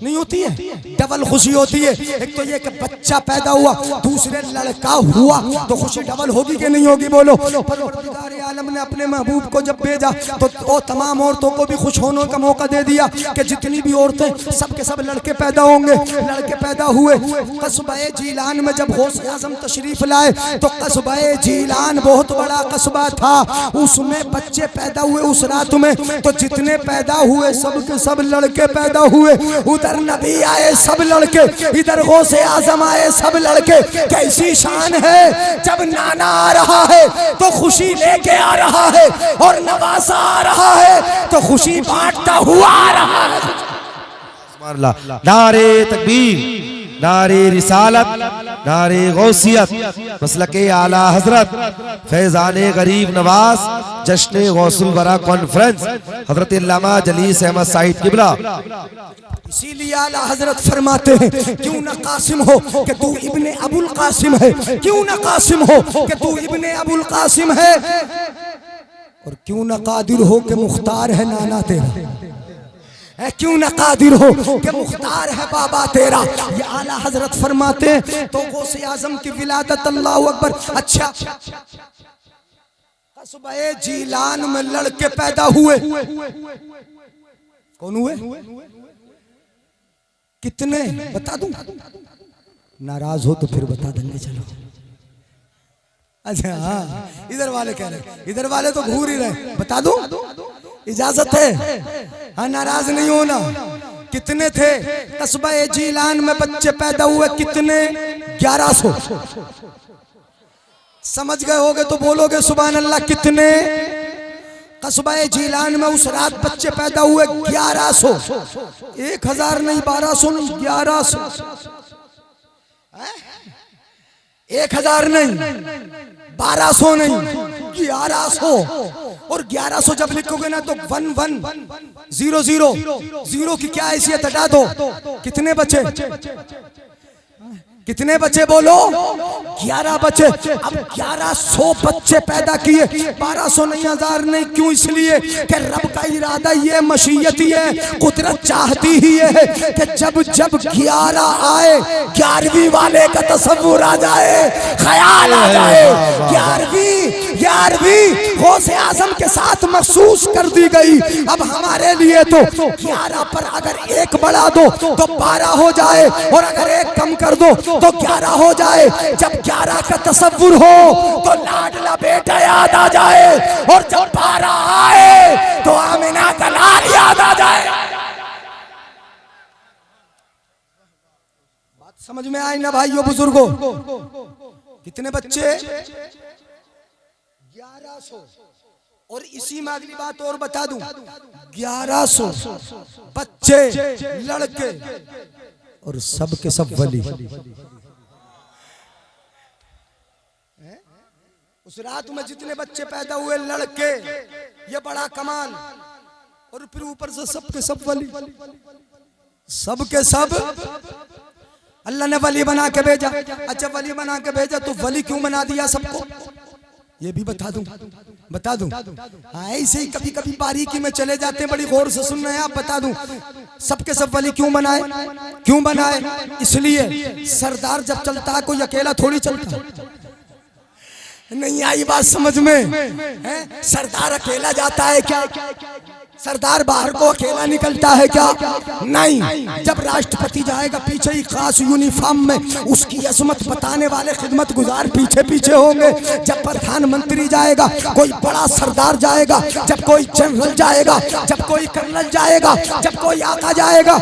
Speaker 1: नहीं होती है? डबल खुशी होती है। एक तो ये कि बच्चा पैदा हुआ, दूसरे लड़का हुआ तो खुशी डबल होगी कि नहीं होगी? बोलो। परवरदिगार आलम ने अपने महबूब को जब भेजा तो वो तमाम औरतों को भी खुश होने का मौका दे दिया कि जितनी भी औरतें सब के सब लड़के पैदा होंगे। लड़के पैदा हुए। कस्बा जिलान में जब गौसे आज़म तशरीफ लाए तो कस्बा जिलान बहुत बड़ा कस्बा था, उसमें बच्चे पैदा हुए उस रात में। तो जितने पैदा हुए सब के सब लड़के पैदा हुए। उधर नबी आए सब लड़के, इधर गौसे आज़म आए सब लड़के। कैसी शान है, जब नाना आ रहा है तो खुशी लेके आ रहा है और नवासा आ रहा है तो खुशी बांटता हुआ आ रहा है।
Speaker 2: नारे तकबीर, नारे रिसालत, नारे गौसियत, मसलके आला हजरत, फैजाने गरीब नवाज, जश्न गौसुल वरा कॉन्फ्रेंस, हजरत अल्लामा जलीस अहमद साहिब किबला।
Speaker 1: इसीलिए आला हजरत फरमाते हैं क्यों न कासिम हो कि तू इब्ने अबुल कासिम है, क्यों न कासिम हो कि तू इब्ने अबुल कासिम है, और क्यों न कादिर हो कि मुख्तार है नाना तेरा, क्यों न कादिर हो कि मुख्तार है बाबा तेरा। ये आला हजरत फरमाते हैं तो गौसे आजम की विलादत, अल्लाहु अकबर। अच्छा, कस्बे जीलान में लड़के पैदा हुए, कौन हुए, कितने बता दूं, नाराज हो तो फिर बता देंगे, चलो। अच्छा हाँ, इधर वाले कह रहे, इधर वाले तो घूर ही रहे, बता दूं, इजाजत है, हाँ नाराज नहीं होना। कितने थे कस्बे जीलान में बच्चे पैदा हुए, कितने, 1100। समझ गए होगे तो बोलोगे सुभान अल्लाह। कितने कस्बे जीलान में उस रात बच्चे पैदा हुए, 1100। 1000 नहीं, 1200 नहीं, 1100। 1000 नहीं, 1200 नहीं, 1100। और 1100 जब लिखोगे ना तो 1100 जीरो की क्या हैसियत, हटा दो। कितने बचे, कितने बच्चे बोलो, 11 बच्चे। अब 1100 बच्चे पैदा किए, 1200 नहीं, 1000 नहीं। क्यों? इसलिए कि रब का इरादा ये मशीयत ही है, कुदरत चाहती ही है कि जब जब 11 आए, 11वीं वाले का तसव्वुर आ जाए, ख्याल आ जाए। 11वीं गौसे आजम के साथ महसूस कर दी गई। अब हमारे लिए तो 11 पर अगर 1 बढ़ा दो तो 12 हो जाए, और अगर 1 कम कर दो तो 11 हो जाए। जब 11 का तसव्वुर हो तो लाडला बेटा याद आ जाए, और जब 12 आए तो आमिना का लाल याद आ जाए। बात समझ में आई ना भाइयों बुजुर्गों? कितने बच्चे, 1100। और इसी में अगली बात और बता दूं, 1100 बच्चे लड़के, और सब के सब वली। उस रात में जितने बच्चे पैदा हुए लड़के, ये बड़ा कमाल। और फिर ऊपर से सब के सब वली, सब के सब अल्लाह ने वली बना के भेजा। अच्छा, वली बना के भेजा तो वली क्यों बना दिया सबको, ये भी बता दूं, बता दूं। ऐसे ही कभी कभी बारीकी में चले जाते हैं, बड़ी गौर से सुन रहे हैं आप। बता दूं सबके सब वली क्यों बनाए, क्यों बनाए? इसलिए सरदार जब चलता है कोई अकेला थोड़ी चलता है। नहीं आई बात समझ में? है सरदार अकेला जाता है क्या? सरदार बाहर को अकेला निकलता है क्या? नहीं। जब राष्ट्रपति जाएगा पीछे ही खास यूनिफॉर्म में, उसकी अजमत बताने वाले खिदमत गुजार पीछे पीछे होंगे। जब प्रधानमंत्री जाएगा, कोई बड़ा सरदार जाएगा, जब कोई जनरल जाएगा, जब कोई कर्नल जाएगा, जब कोई आका जाएगा,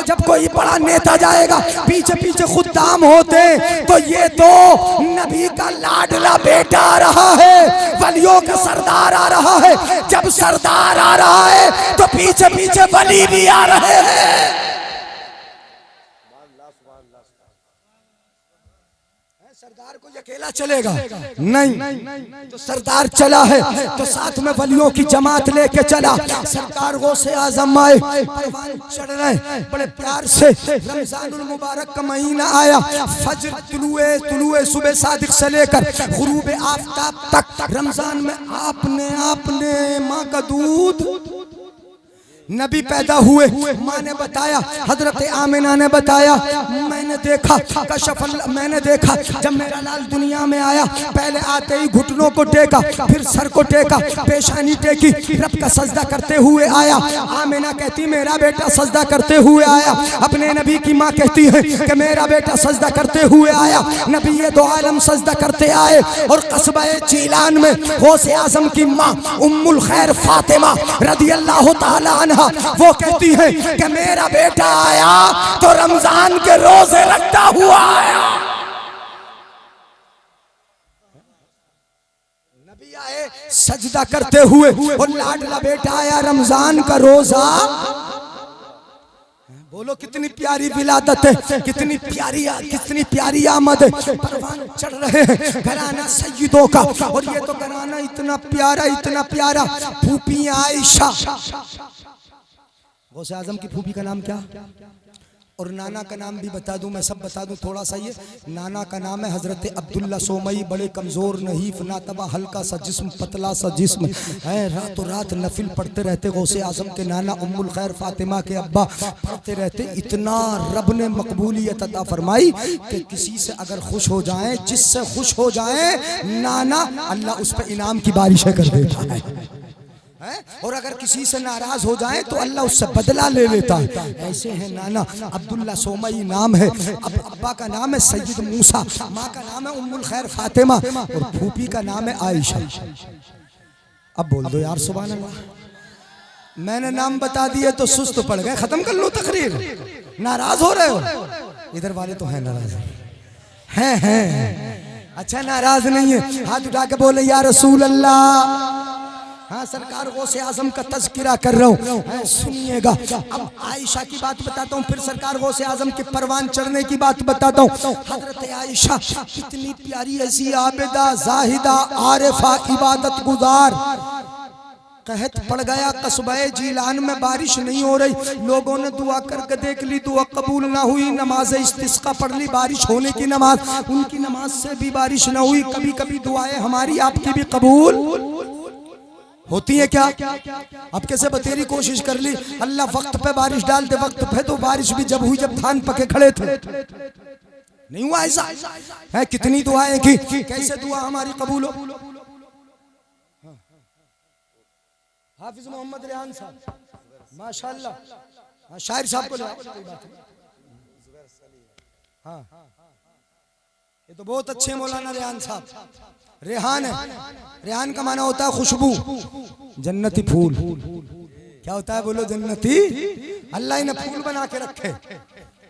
Speaker 1: जब कोई बड़ा नेता जाएगा, पीछे पीछे खुद्दाम होते। तो ये तो नबी का लाडला बेटा आ रहा है, वलियों का सरदार आ रहा है। जब सरदार आ रहा है तो पीछे पीछे वली भी आ रहे हैं। सरदार को अकेला चलेगा नहीं, तो सरदार चला है तो साथ में वलियों की जमात लेके चला। सरकार गौसे आजम आए, परवान चढ़ रहे बड़े प्यार से। रमजानुल मुबारक का महीना आया, फज्र तुलुए सुबह सादिक से लेकर गुरूब आफताब तक रमजान में आपने माँ का दूध नबी पैदा हुए। माँ ने बताया, हजरत आमिना ने बताया, मैंने देखा मैंने देखा जब मेरा लाल दुनिया में आया, पहले आते ही घुटनों को टेका, फिर सर को टेका, पेशानी टेकी, रब का सजदा करते हुए आया। आमिना कहती मेरा बेटा सजदा करते हुए आया। अपने नबी की माँ कहती है कि मेरा बेटा सजदा करते हुए आया। नबी ये दो आलम सजदा करते आए। और कस्बा जीलान में गौसे आजम की माँ उम्मुल खैर फातिमा रदियल्लाहु ताला वो कहती है कि मेरा बेटा आया तो रमजान के रोजे रखता हुआ आया। नबी आए सजदा करते हुए, और लाडला बेटा आया रमजान का रोजा। बोलो कितनी प्यारी विलादत है, कितनी प्यारी आमद है। परवान चढ़ रहे हैं घराना सैयदों का, और ये तो घराना इतना प्यारा। फूफी आयशा, गौसे आजम की फूफी का नाम क्या, और नाना का नाम भी बता दूं, मैं सब बता दूं थोड़ा सा। ये नाना का नाम है हजरत अब्दुल्ला सोमई, बड़े कमजोर नहीफ नातबा, हल्का सा जिस्म, पतला सा जिस्म है। रातों रात नफिल पढ़ते रहते। गौसे आजम के नाना उम्मुल खैर फातिमा के अब्बा पढ़ते रहते। इतना रब ने मकबूलियत अता फरमाई कि किसी से अगर खुश हो जाए, जिससे खुश हो जाए नाना, अल्लाह उस पर इनाम की बारिशें कर देता है। और अगर किसी से नाराज हो जाए तो अल्लाह उससे बदला ले लेता है। ऐसे हैं नाना अब्दुल्ला सोमई नाम है। अब्बा का नाम है सैयद मूसा, माँ का नाम है उम्मुल खैर फातिमा, और फूफी का नाम है आयशा। अब बोल दो यार सुभान अल्लाह। मैंने नाम बता दिए तो सुस्त पड़ गए, खत्म कर लो तकरीर। नाराज हो रहे हो? इधर वाले तो हैं नाराज, हैं। अच्छा नाराज नहीं है, हाथ उठा के बोले या रसूल अल्लाह। हाँ सरकार गौसे आजम का तज़किरा कर रहा हूँ, सुनिएगा। अब आयशा की बात बताता हूँ, फिर सरकार गौसे आजम के परवान चढ़ने की बात बताता हूँ। हजरत आयशा इतनी प्यारी, ऐसी आबिदा, जाहिदा, आरिफा, इबादत गुजार। कहत पड़ गया कस्बे जीलान में बारिश नहीं हो रही। लोगों ने दुआ करके देख ली, दुआ कबूल ना हुई। नमाज इस्तिस्का पढ़ ली, बारिश होने की नमाज, उनकी नमाज से भी बारिश ना हुई। कभी कभी दुआएं हमारी आपकी भी कबूल होती है क्या? अब कैसे बतेरी कोशिश कर ली, अल्लाह वक्त पे बारिश डाल दे। वक्त पे तो बारिश भी जब हुई जब धान पके खड़े थे, नहीं हुआ ऐसा है? कितनी दुआएं की, कैसे दुआ हमारी कबूल हो। हाफिज मोहम्मद रेहान साहब माशाअल्लाह, शायर साहब को हाँ, ये तो बहुत अच्छे मौलाना रेहान साहब। रेहान है, रेहान का माना होता है खुशबू, जन्नती फूल। क्या होता है बोलो? जन्नती। अल्लाह ने फूल बना के रखे।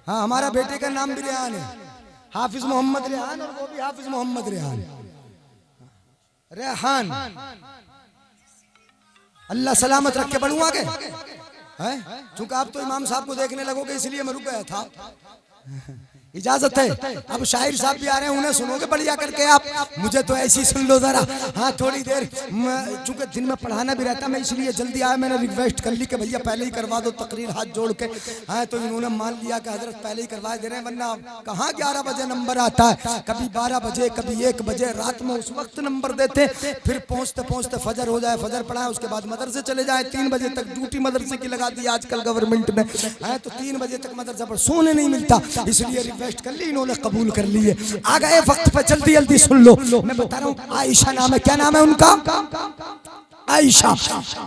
Speaker 1: हाँ हमारा बेटे का नाम भी रेहान है, हाफिज मोहम्मद रेहान, और वो भी हाफिज मोहम्मद रेहान। रेहान अल्लाह सलामत रख के बढ़ू आगे है। चूंकि आप तो इमाम साहब को देखने लगोगे इसलिए मैं रुक गया था। इजाजत है। अब शायर साहब भी आ रहे हैं, उन्हें सुनोगे बढ़िया करके आप। मुझे तो ऐसी सुन लो जरा, हाँ थोड़ी देर। चूंकि दिन में पढ़ाना भी रहता, मैं इसलिए जल्दी आया। मैंने रिक्वेस्ट कर ली कि भैया पहले ही करवा दो तकरीर, हाथ जोड़ के। हाँ तो इन्होंने मान लिया कि हजरत पहले ही करवा दे रहे हैं, वरना कहाँ 11 बजे नंबर आता है, कभी 12 बजे, कभी 1 बजे रात में, उस वक्त नंबर देते। फिर पहुँचते पहुँचते फजर हो जाए, फजर पढ़ाए, उसके बाद मदरसे चले जाए। 3 बजे तक ड्यूटी मदरसे की लगा दी आजकल गवर्नमेंट ने, है तो 3 बजे तक मदरसा पर सोने नहीं मिलता, इसलिए कर ली, इन्होंने कबूल कर लिए। आ गए वक्त पर, जल्दी जल्दी सुन लो। मैं बता रहा हूँ आयशा नाम है। क्या नाम है उनका? आयशा।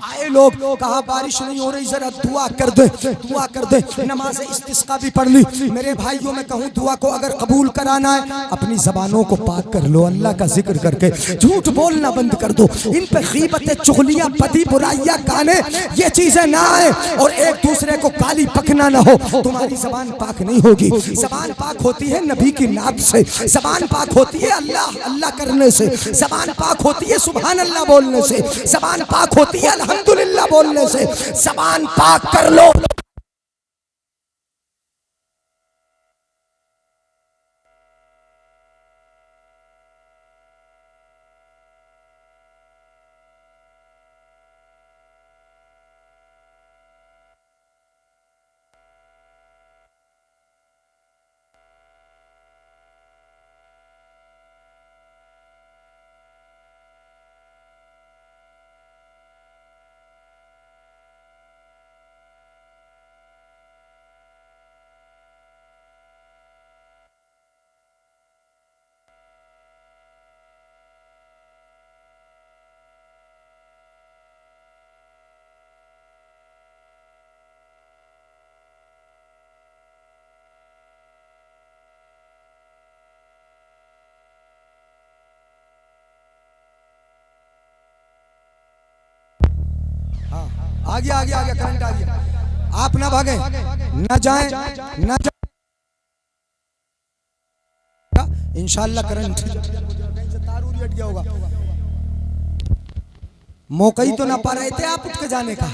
Speaker 1: आए लोग, कहा बारिश नहीं हो रही, जरा दुआ कर दे, दुआ कर दे। नमाज इस्तिस्का भी पढ़ ली। मेरे भाइयों में कहूँ, दुआ को अगर कबूल कराना है, अपनी जबानों को पाक कर लो, अल्लाह का जिक्र करके। झूठ बोलना बंद कर दो, इन पे गीबतें, चुगलियां, बदी बुराइयां, गाने, ये चीजें ना आए, और एक दूसरे को गाली पकना ना हो। तुम्हारी जबान पाक नहीं होगी। जबान पाक होती है नबी की नात से, जबान पाक होती है अल्लाह अल्लाह करने से, जबान पाक होती है सुभान अल्लाह बोलने से, जबान पाक होती है अल्हम्दुलिल्लाह बोलने से। जबान पाक कर लो। आ गया, आ गया, आ गया, करंट आ गया। आप ना भागे, ना जाएं, ना जाएं। इंशाल्लाह करंट कहीं से तार उलट गया होगा। मौका ही तो ना पा रहे थे आप उठ के जाने का।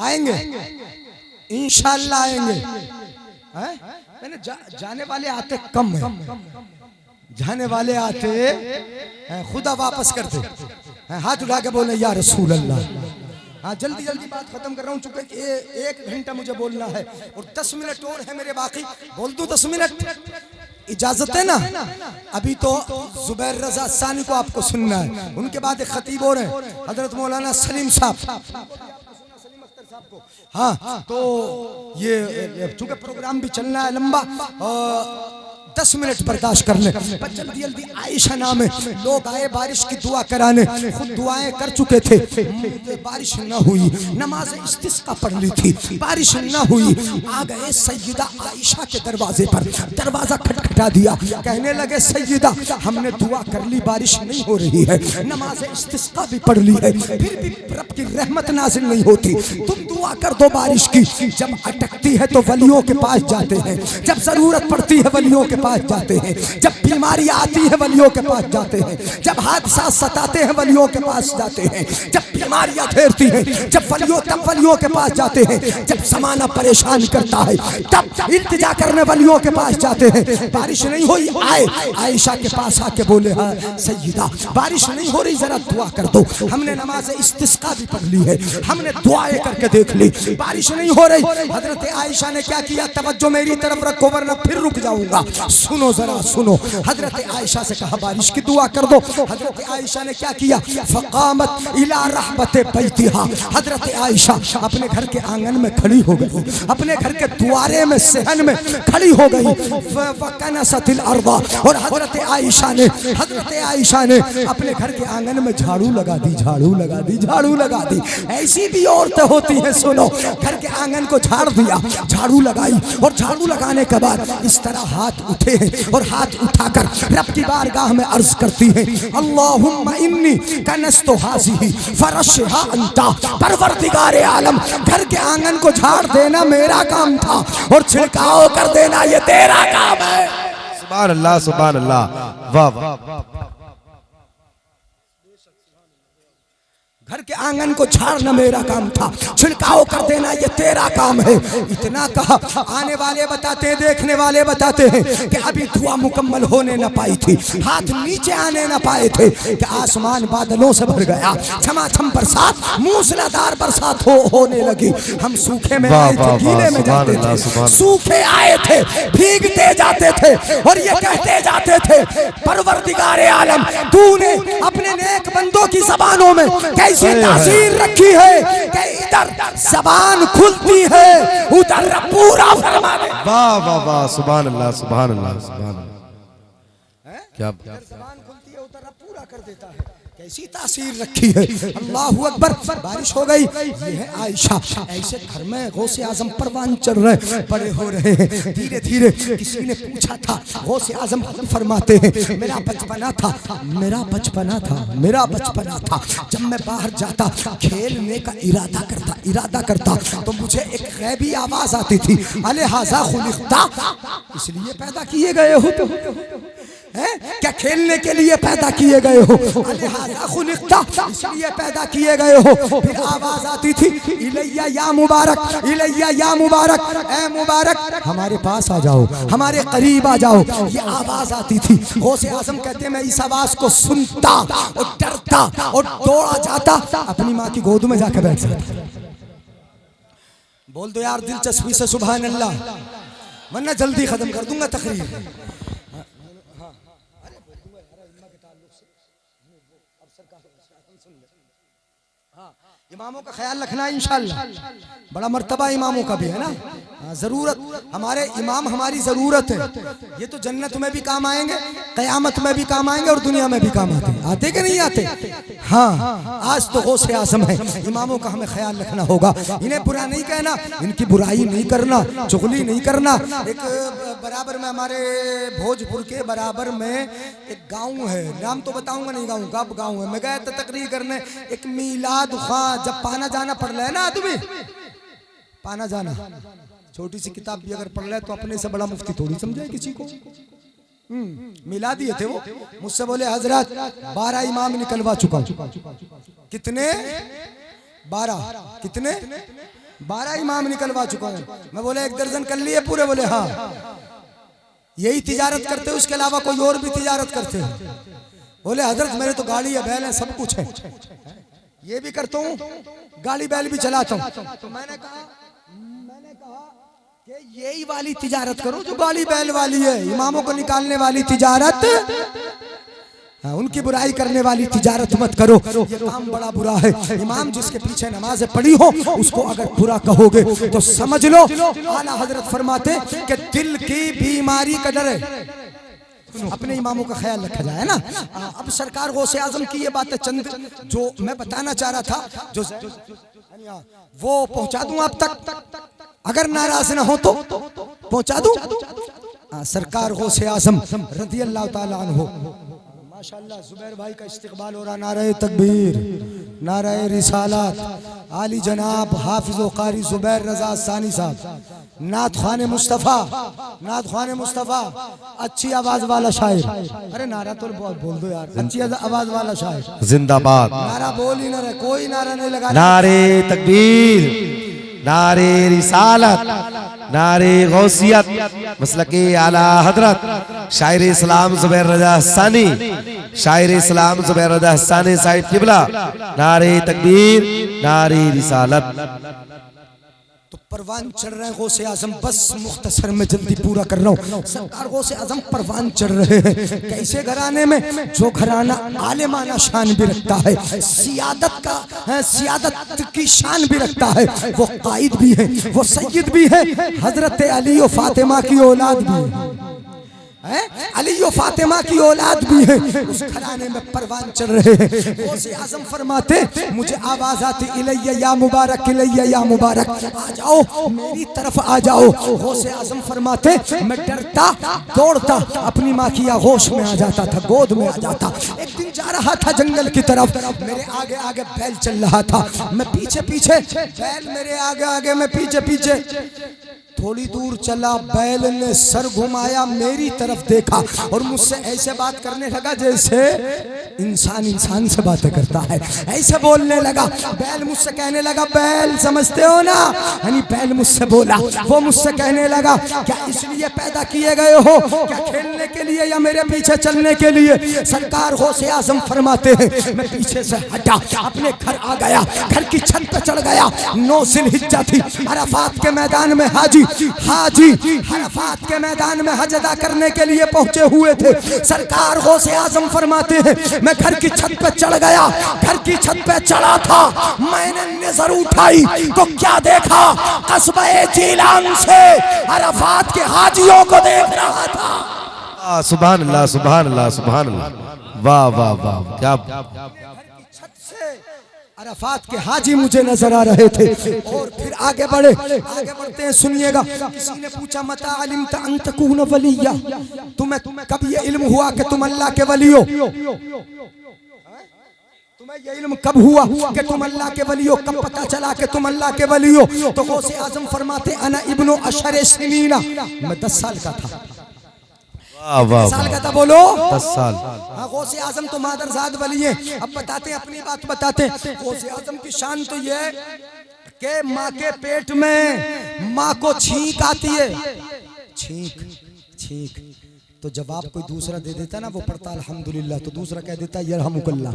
Speaker 1: आएंगे इंशाअल्लाह आएंगे। हैं? मैंने जाने वाले आते कम है, जाने वाले आते हैं, खुदा वापस करते हैं। हाथ उठा के बोले या रसूल अल्लाह। हाँ जल्दी जल्दी बात खत्म कर रहा हूँ, चूंकि 1 घंटा मुझे बोलना है और 10 मिनट और है मेरे बाकी। बोल दूं 10 मिनट? इजाजत है ना? अभी तो जुबैर रजा सानी को आपको सुनना है, उनके बाद एक खतीब और है हजरत मौलाना सलीम साहब। हाँ तो ये चूंकि प्रोग्राम भी चलना है लंबा, 10 मिनट बर्दाश्त कर ले। जल्दी जल्दी आयशा नाम है, लोग आए बारिश की दुआ कराने, खुद दुआएं कर चुके थे, बारिश न हुई, नमाज इस्तिस्का पढ़ ली थी, बारिश न हुई। आ गए सैयदा आयशा के दरवाजे पर, दरवाजा खटखटा दिया, कहने लगे सैयदा हमने दुआ कर ली, बारिश नहीं हो रही है, नमाज इस्तिस्का भी पढ़ ली है, फिर भी रब की रहमत नाजिल नहीं होती, तुम दुआ कर दो बारिश की। जब अटकती है तो वलियों के पास जाते हैं, जब जरूरत पड़ती है वलियों के पास जाते हैं, जब बीमारियां आती है वलियों के पास जाते हैं, जब हादसा सताते हैं वलियों के पास जाते हैं, जब बीमारियां घेरती हैं जब तब वलियों के पास जाते हैं, जब जमाना परेशान करता है तब इल्तिजा करने वलियों के पास जाते हैं। बारिश नहीं हुई, आए आयशा के पास आके बोले हाँ सैयदा बारिश नहीं हो रही, जरा दुआ कर दो। हमने नमाज इस्तिस्का भी पढ़ ली है, हमने दुआएं करके देख ली, बारिश नहीं हो रही। हजरत आयशा ने क्या किया, तवज्जो मेरी तरफ रखो वरना फिर रुक जाऊंगा, सुनो जरा सुनो। हजरत आयशा से कहा बारिश की दुआ कर दो। हजरत आयशा ने क्या किया, फकामत इला रहमत बैतिहा, हजरत आयशा अपने घर के आंगन में खड़ी हो गई, अपने घर के द्वारे में सहन में खड़ी हो गई। वकनसतिल अर्दा, और हजरत आयशा ने अपने घर के आंगन में झाड़ू लगा दी, झाड़ू लगा दी, झाड़ू लगा दी। ऐसी भी औरतें होती हैं, सुनो, घर के आंगन को झाड़ दिया, झाड़ू लगाई, और झाड़ू लगाने के बाद इस तरह हाथ उठे हैं और हाथ उठाकर रब की बारगाह में अर्ज करती हैं, अल्लाहुम्मा इन्नी कनस्तु हाज़िही फरशहा अंता, परवरदिगारे आलम घर के आंगन को झाड़ देना मेरा काम था और छिड़काव कर देना ये तेरा काम है।
Speaker 2: सुभान अल्लाह, सुभान अल्लाह, वाह वाह।
Speaker 1: घर के आंगन को झाड़ना मेरा काम था, छिड़काव कर देना ये तेरा काम है। इतना कहा, आने वाले बताते हैं, देखने वाले बताते हैं कि अभी दुआ मुकम्मल होने न पाई थी, हाथ नीचे आने न पाए थे कि आसमान बादलों से भर गया, छमाछम बरसात, मूसलाधार बरसात होने लगी। हम सूखे में आए थे, गीले में जाते थे, सूखे आए थे, भीगते जाते थे और ये कहते जाते थे, परवरदिगारे आलम तूने अपने नेक बंदों की ज़बानों में कैसी तासीर रखी है कि इधर ज़बान खुलती है उधर पूरा फरमा दे।
Speaker 2: वाह वाह वाह, सुभान अल्लाह, सुभान अल्लाह, सुभान अल्लाह। क्या
Speaker 1: ज़बान खुलती है उधर पूरा कर देता है, कैसी तासीर रखी है। अल्लाहू अकबर। बारिश हो गई, ये है आयशा। ऐसे घर में गौसे आजम परवान चल रहे, बड़े हो रहे हैं धीरे धीरे। किसी ने पूछा था, गौसे आजम फरमाते हैं, मेरा बचपना था, मेरा बचपना था, मेरा बचपना था, जब मैं बाहर जाता खेलने का इरादा करता तो मुझे एक गैबी आवाज आती थी, अलिहाजा खुलिक़ता, इसलिए पैदा किए गए हो तो क्या खेलने के लिए पैदा किए गए हो, अलिहाजा खुलिक़ता, इसलिए पैदा किए गए हो। फिर आवाज आती थी, इलैया या मुबारक, इलैया या मुबारक, ए मुबारक हमारे पास आ जाओ, हमारे करीब आ जाओ, ये आवाज आती थी। गौसे आज़म कहते हैं मैं इस आवाज को सुनता और डरता और दौड़ा जाता, अपनी माँ की गोद में जाकर बैठ जाता। बोल दो यार दिलचस्पी से सुभान अल्लाह, वरना जल्दी खत्म कर दूंगा तकरीर। इमामों का ख्याल रखना इंशाअल्लाह, बड़ा मर्तबा इमामों का भी है ना, ज़रूरत, हमारे इमाम हमारी ज़रूरत है। ये तो जन्नत में भी काम आएंगे, क़यामत में भी काम आएंगे और दुनिया में भी काम आते कि नहीं आते। हाँ, आज तो गौसे आज़म है, इमामों का हमें ख्याल रखना होगा। इन्हें बुरा नहीं कहना, इनकी बुराई नहीं करना, चुगली नहीं करना। एक बराबर में हमारे भोजपुर के बराबर में एक गाँव है, नाम तो बताऊँगा नहीं गाँव का, गाँव है। मैं गया था तकरीर करने, एक मीलाद ख़ां, जब पाना जाना पड़ रहा है ना आदमी, पाना जाना, छोटी सी किताब भी अगर पढ़ ले तो अपने से बड़ा मुफ्ती थोड़ी समझे किसी को। मिला दिए थे वो, मुझसे बोले हजरत 12 इमाम निकलवा चुका हूं। कितने? 12। कितने? 12 इमाम निकलवा चुका हूँ। मैं बोले 1 दर्जन कर लिए पूरे? बोले हाँ। यही तिजारत करते हो, उसके अलावा कोई और भी तिजारत करते हो? बोले हजरत मेरे तो गाड़ी है, बैल है, सब कुछ है, ये भी करता हूँ, गाड़ी बैल भी चलाता हूँ। तो मैंने कहा कि यही वाली तिजारत करो जो गाड़ी बैल वाली है। इमामों को निकालने वाली तिजारत, हाँ, उनकी बुराई करने वाली तिजारत मत करो, ये काम बड़ा बुरा है। इमाम जिसके पीछे नमाज़ें पढ़ी हो उसको अगर बुरा कहोगे तो समझ लो आला हजरत फरमाते कि दिल की बीमारी का डर है। अपने इमामों का ख्याल रखा जाए ना। अब सरकार गौसे आजम की ये बात है, चंद जो मैं बताना चाह रहा था, जो वो पहुंचा दूं आप तक, अगर नाराज ना हो तो पहुंचा दूं। सरकार गौसे आजम रज़ी अल्लाह ताला अन्हु, माशाअल्लाह जुबैर भाई का इस्तिकबाल हो रहा। नारे तकबीर, नारे रिसालत, आली जनाब हाफिज व कारी जुबैर रजा सानी साहब, नात खाने मुस्तफ़ा, नात खाने मुस्तफ़ा, अच्छी आवाज वाला शायर। अरे नारा तो बोल दो यार, अच्छी आवाज वाला शायर
Speaker 2: जिंदाबाद।
Speaker 1: नारा बोल ही ना रहे, कोई नारा नहीं लगा।
Speaker 2: नारे तकबीर, नारे रिसालत, नारे गौसियत, मसलके आला हजरत शायर इस्लाम जुबैर रजा हस्सानी, शायर इस्लाम जुबैर रजा हस्सानी साहिब किबला। नारे तकबीर, नारे रिसालत।
Speaker 1: तो परवान चढ़ रहे हैं गौसे आजम, बस मुख्तसर में जल्दी पूरा कर रहा हूँ। सरकार गौसे आजम परवान चढ़ रहे हैं कैसे घराने में, जो घराना आलिमाना शान भी रखता है, सियादत का है, सियादत की शान भी रखता है, वो कायद भी है, वो सैयद भी है, हजरत अली और फातिमा की औलाद भी है, अली और फातिमा की औलाद भी है, उस घराने में परवान चढ़ रहे हैं। गौसे आजम फरमाते मुझे आवाज आती इलैया या मुबारक, इलैया या मुबारक, आ जाओ मेरी तरफ आ जाओ। गौसे आजम फरमाते मैं डरता दौड़ता अपनी माँ की आगोश में आ जाता था, गोद में आ जाता। एक दिन जा रहा था जंगल की तरफ, मेरे आगे आगे बैल चल रहा था, मैं पीछे पीछे, बैल मेरे आगे आगे, मैं पीछे पीछे। थोड़ी दूर चला, बैल ने सर घुमाया, मेरी तरफ देखा और मुझसे ऐसे बात करने लगा जैसे इंसान इंसान से बातें करता है, ऐसे बोलने लगा। बैल मुझसे कहने लगा, बैल समझते हो ना, यानी बैल मुझसे बोला, वो मुझसे कहने लगा क्या इसलिए पैदा किए गए हो, क्या खेलने के लिए या मेरे पीछे चलने के लिए? सरकार गौसे आजम फरमाते हैं मैं पीछे से हटा, अपने घर आ गया, घर की छत पे चढ़ गया। 9 ज़िलहिज्जा थी, अराफात के मैदान में हाजी अराफात के मैदान में हज अदा करने के लिए पहुंचे हुए थे। सरकार गौसे आजम फरमाते हैं मैं घर की छत पे चढ़ गया, घर की छत पे चढ़ा था, मैंने नजर उठाई तो क्या देखा, कस्बे जीलान से अराफात के हाजियों को देख रहा था।
Speaker 2: सुभान अल्लाह, सुभान अल्लाह, सुभान अल्लाह, वाह वाह वाह, क्या
Speaker 1: अराफात के हाजी मुझे नजर आ रहे थे। और फिर आगे बढ़ते हैं, सुनिएगा। किसी ने पूछा मता अलिमत अन तकून वलिया, तुम्हें कब ये इल्म हुआ कि तुम अल्लाह के वली हो? तुम्हें ये इल्म कब हुआ कि तुम अल्लाह के वली हो? कब पता चला कि तुम अल्लाह के वली हो? तो गौसे आजम फरमाते अना इब्नु अशर सिनीना, मैं 10 साल का था। 10 साल का था, बोलो
Speaker 2: 10 साल।
Speaker 1: हाँ, गौसे आजम तो मादरजाद वली है। अब बताते अपनी बात बताते, गौसे आजम की शान तो ये कि माँ के पेट में माँ को छींक आती है, छींक तो जवाब कोई दूसरा दे देता ना, वो पढ़ता अल्हम्दुलिल्लाह, तो दूसरा कह देता यरहमुकल्लाह।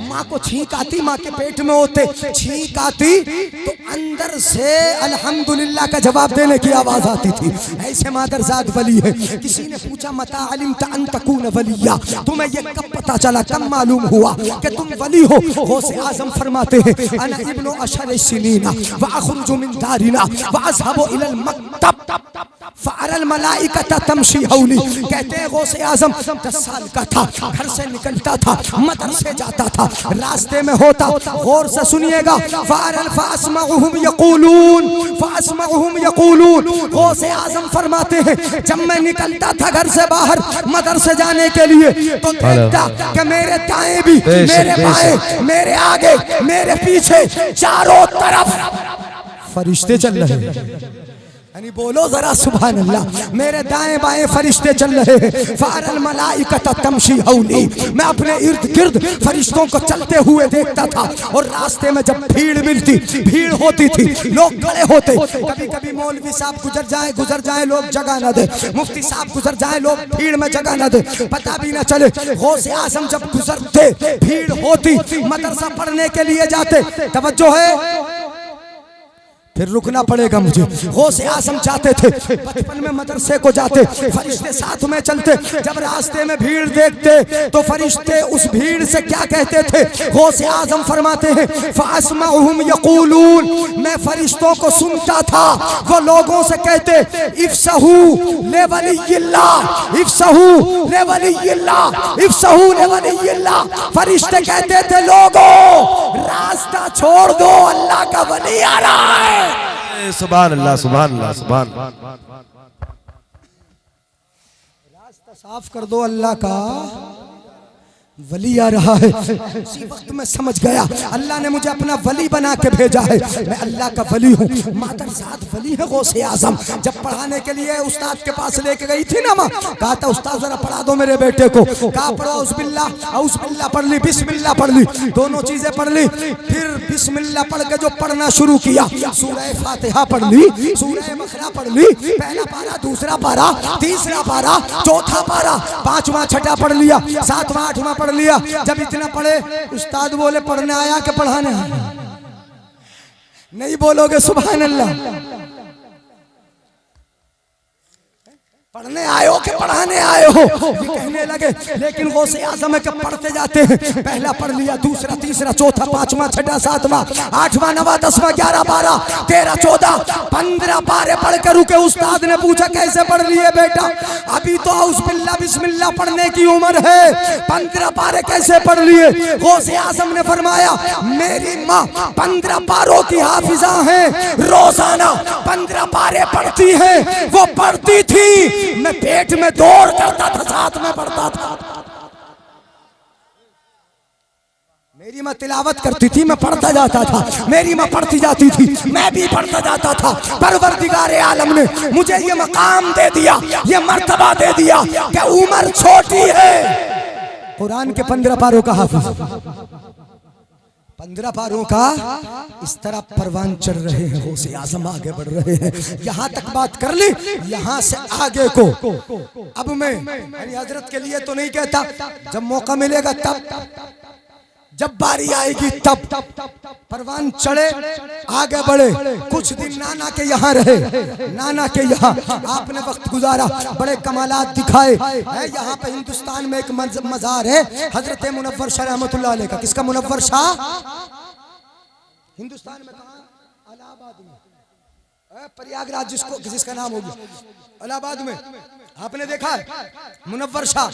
Speaker 1: माँ को छींक आती, माँ के पेट में होते, छींक आती तो अंदर से अल्हम्दुलिल्लाह का जवाब देने की आवाज आती थी। ऐसे मादरजाद वली है। किसी ने पूछा मता अलिमत अन तकून वलिया, तुम्हें ये कब पता चला, कब मालूम हुआ कि तुम वली हो? गौसे आजम फरमाते हैं अना इब्नु अशर सिनीना व अखरुजु मिन दारिना व अज़हबु इलल मक्तब फअरल मलाइकता तमशी हौली। कहते हैं गौसे आजम 10 साल का था, घर से निकलता था, मदरसे जाता था, रास्ते में होता, गौर से सुनिएगा, फास्मउहुम यक़ूलून। गौसे आजम फरमाते हैं जब मैं निकलता था घर से बाहर मदरसे जाने के लिए तो देखता कि मेरे दाएं भी, मेरे बाएं, मेरे आगे, मेरे पीछे, चारों तरफ फरिश्ते चल रहे हैं। यानी बोलो जरा सुभान अल्लाह। मेरे दाएं बाएं फरिश्ते चल रहे हैं, फारल मलाइकत तमशी हौली, मैं अपने इर्द गिर्द फरिश्तों को चलते हुए देखता था। और रास्ते में जब भीड़ होती थी, लोग खड़े होते, कभी कभी मौलवी साहब गुजर जाए लोग जगह न दे, मुफ्ती साहब गुजर जाए लोग भीड़ में जगह न दे, पता भी न चले। गौसे आजम जब गुजरते, भीड़ होती, मदरसा पढ़ने के लिए जाते, तवज्जो है, फिर रुकना पड़ेगा मुझे। गौसे आजम जाते थे, बचपन में मदरसे को जाते, फरिश्ते साथ में चलते, जब रास्ते में भीड़ देखते तो फरिश्ते उस भीड़ से क्या कहते थे? गौसे आजम फरमाते हैं, फ़अस्मउहुम यक़ूलून, मैं फरिश्तों को सुनता था, वो लोगों से कहते, इफ़सहू ले वलिय्यिल्लाह, इफ़सहू ले वलिय्यिल्लाह, इफ़सहू ले वलिय्यिल्लाह। फरिश्ते कहते थे, लोगों रास्ता छोड़ दो, अल्लाह का वली आ रहा है।
Speaker 2: सुभान अल्लाह, सुभान अल्लाह, सुभान।
Speaker 1: रास्ता साफ कर दो, अल्लाह का वली आ रहा है। उसी वक्त में समझ गया अल्लाह ने मुझे अपना वली बना के भेजा है, मैं अल्लाह का वली हूँ। मादरसात वली है गौसे आजम। जब पढ़ाने के लिए उस्ताद के पास लेके गई थी ना माँ, कहा था उस्ताद जरा पढ़ा दो मेरे बेटे को, कहा पढ़ो औज़ुबिल्लाह पढ़ ली, बिस्मिल्लाह पढ़ ली, दोनों चीजें पढ़ ली। फिर बिस्मिल्लाह पढ़ के जो पढ़ना शुरू किया, सूरह फातिहा पढ़ ली, सूरह बकरा पढ़ ली, पहला पारा, दूसरा पारा, तीसरा पारा, चौथा पारा, पांचवा छठा पढ़ लिया, सातवां आठवां पढ़ लिया। जब इतना पढ़े, उस्ताद बोले पढ़ने आया कि पढ़ाने आया? नहीं बोलोगे सुभान अल्लाह? पढ़ने आए हो कि पढ़ाने आए हो, ये कहने लगे। लेकिन गौसे आज़म के पढ़ते जाते हैं, पहला पढ़ लिया, दूसरा, तीसरा, चौथा, पांचवा, छठा, सातवां, आठवां, नवा, 10वां, 11, 12, 13, 14, 15 पारे पढ़ कर रुके। उस्ताद ने पूछा कैसे पढ़ लिए बेटा? अभी तो औज़ुबिल्लाह बिस्मिल्लाह पढ़ने की उम्र है, 15 पारे कैसे पढ़ लिए? गौसे आज़म ने फरमाया, मेरी माँ 15 पारों की हाफिजा है, रोजाना 15 पारे पढ़ती है। वो पढ़ती थी, मैं पेट में दौड़ करता था, साथ में पढ़ता था। मेरी माँ तिलावत करती थी, मैं पढ़ता जाता था, मेरी माँ पढ़ती जाती थी, मैं भी पढ़ता जाता था। परवरदिगारे आलम ने मुझे ये मकाम दे दिया, ये मर्तबा दे दिया कि उम्र छोटी है, कुरान के 15 पारों का हाफिज, 15 पारों का इस तरह परवान चढ़ रहे हैं। गौसे आज़म आगे बढ़ रहे हैं। यहाँ तक बात कर ली, यहाँ से आगे को अब मैं हजरत के लिए तो नहीं कहता, जब मौका मिलेगा तब, जब बारी आएगी तब परवान चढ़े, आगे बढ़े। कुछ दिन नाना के यहाँ रहे, नाना के यहाँ आपने वक्त गुजारा, बड़े कमालात दिखाए है। यहाँ पे हिंदुस्तान में एक मज़ार है हजरत मुनव्वर शाह रहमतुल्लाह अलैह का। किसका? मुनव्वर शाह। हिंदुस्तान में कहाँ? इलाहाबाद में, प्रयागराज जिसका नाम हो गया, इलाहाबाद में आपने देखा है मुनव्वर शाह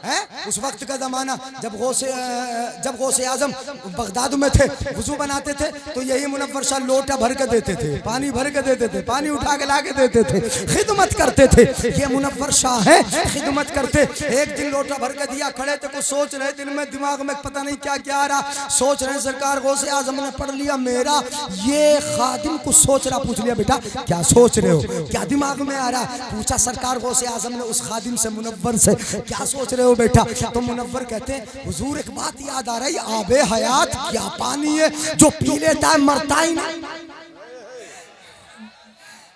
Speaker 1: है। उस वक्त का जमाना जब गौसे आजम बगदाद में थे, वुजू बनाते थे तो यही मुनव्वर शाह लोटा भर के देते थे, पानी भर के देते थे, पानी उठा के ला के देते थे, खिदमत करते थे। ये मुनव्वर शाह है, खिदमत करते। एक दिन लोटा भर के दिया, खड़े थे, कुछ सोच रहे, दिन में दिमाग में पता नहीं क्या क्या आ रहा, सोच रहे सरकार गौसे आजम ने पढ़ लिया मेरा। ये खादिम कुछ सोच रहा, पूछ लिया बेटा क्या सोच रहे हो, क्या दिमाग में आ रहा? पूछा सरकार गौसे आजम ने उस खादिम से, मुनव्वर से, क्या सोच रहे हो बेटा? तो मुनव्वर कहते हैं हुजूर एक बात याद आ रही, आबे हयात क्या पानी है जो पी लेता है मरता ही नहीं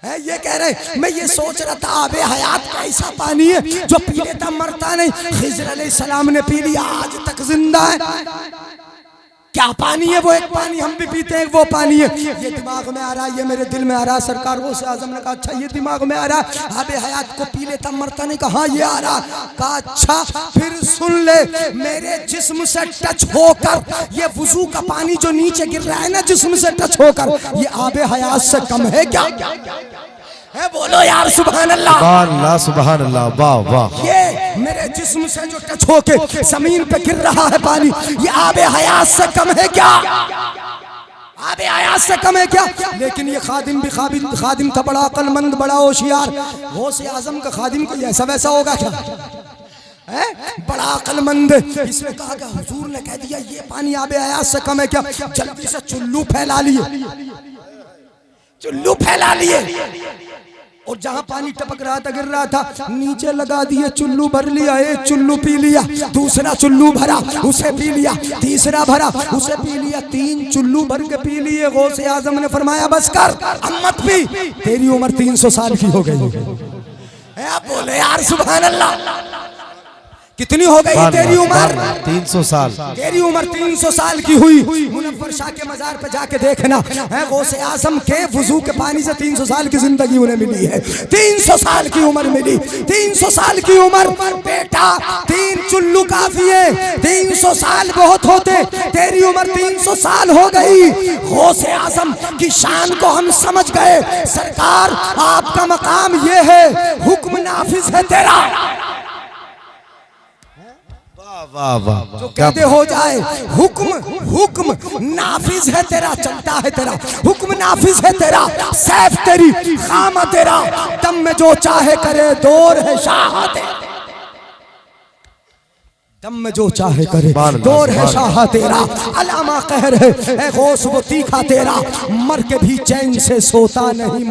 Speaker 1: है। ये कह रहे मैं ये सोच रहा था आबे हयात का ऐसा पानी है जो पी लेता मरता नहीं। खिज़र अलैहिस्सलाम ने पी लिया, आज तक जिंदा है। क्या पानी है वो? एक पानी हम भी पीते हैं, वो पानी है। ये दिमाग में आ रहा है, ये मेरे दिल में आ रहा है। सरकार गौसे आज़म ने कहा अच्छा ये दिमाग में आ रहा है, आबे हयात को पी लेता मरता नहीं। कहा ये आ रहा। कहा अच्छा फिर सुन ले, मेरे जिस्म से टच होकर ये वुजू का पानी जो नीचे गिर रहा है ना, जिस्म से टच होकर, ये आबे हयात से कम है क्या? है बोलो यार सुभान अल्लाह,
Speaker 2: सुभान अल्लाह, सुभान अल्लाह, वाह वाह।
Speaker 1: ये मेरे जिस्म से जो टच होके जमीन पे गिर रहा है पानी, ये आबे हयात से कम है क्या? आबे हयात से कम है क्या? लेकिन ये खादिम भी खादिम था, बड़ा अक्लमंद, बड़ा होशियार। गौसे आजम का खादिम को ऐसा वैसा होगा क्या? है बड़ा अक्लमंद। इसने कहा कि हुजूर ने कह दिया ये पानी आबे हयात से कम है क्या? जल्दी से चुल्लू फैला लिए, चुल्लू फैला लिए। और जहां पानी टपक रहा था, गिर रहा था, नीचे लगा दिए, चुल्लू भर लिया, एक चुल्लू पी लिया, दूसरा चुल्लू भरा, उसे पी लिया, तीसरा भरा, उसे पी लिया, 3 चुल्लू भर के पी लिए। गौसे आजम ने फरमाया बस कर, अब मत पी, तेरी उम्र 300 साल की हो गई। बोले यार सुभान अल्लाह, कितनी हो गई तेरी उम्र?
Speaker 2: 300 साल।
Speaker 1: तेरी उम्र 300 साल की हुई। मुनव्वर शाह के मजार पे जाके देखना है, गौसे आजम के वुजू के पानी से 300 साल की जिंदगी उन्हें मिली है। 300 साल की उम्र मिली, 300 साल की उम्र। बेटा 3 चुल्लू काफी है, 300 साल बहुत होते, तेरी उम्र 300 साल हो गई। गौसे आजम की शान को हम समझ गए। सरकार आपका मकाम ये है, हुक्म नाफिज है तेरा।
Speaker 2: वाह वाह,
Speaker 1: जो कहते हो जाए, हुक्म नाफिज है तेरा, चलता है तेरा, हुक्म नाफिज है तेरा, सैफ तेरी, खामा तेरा, दम में जो चाहे करे, दौर है शाह तेरा, दम में जो चाहे करे, दौर है शाह तेरा, अलामा कहर है गौस वो तीखा तेरा, मर के भी चैन से सोता नहीं,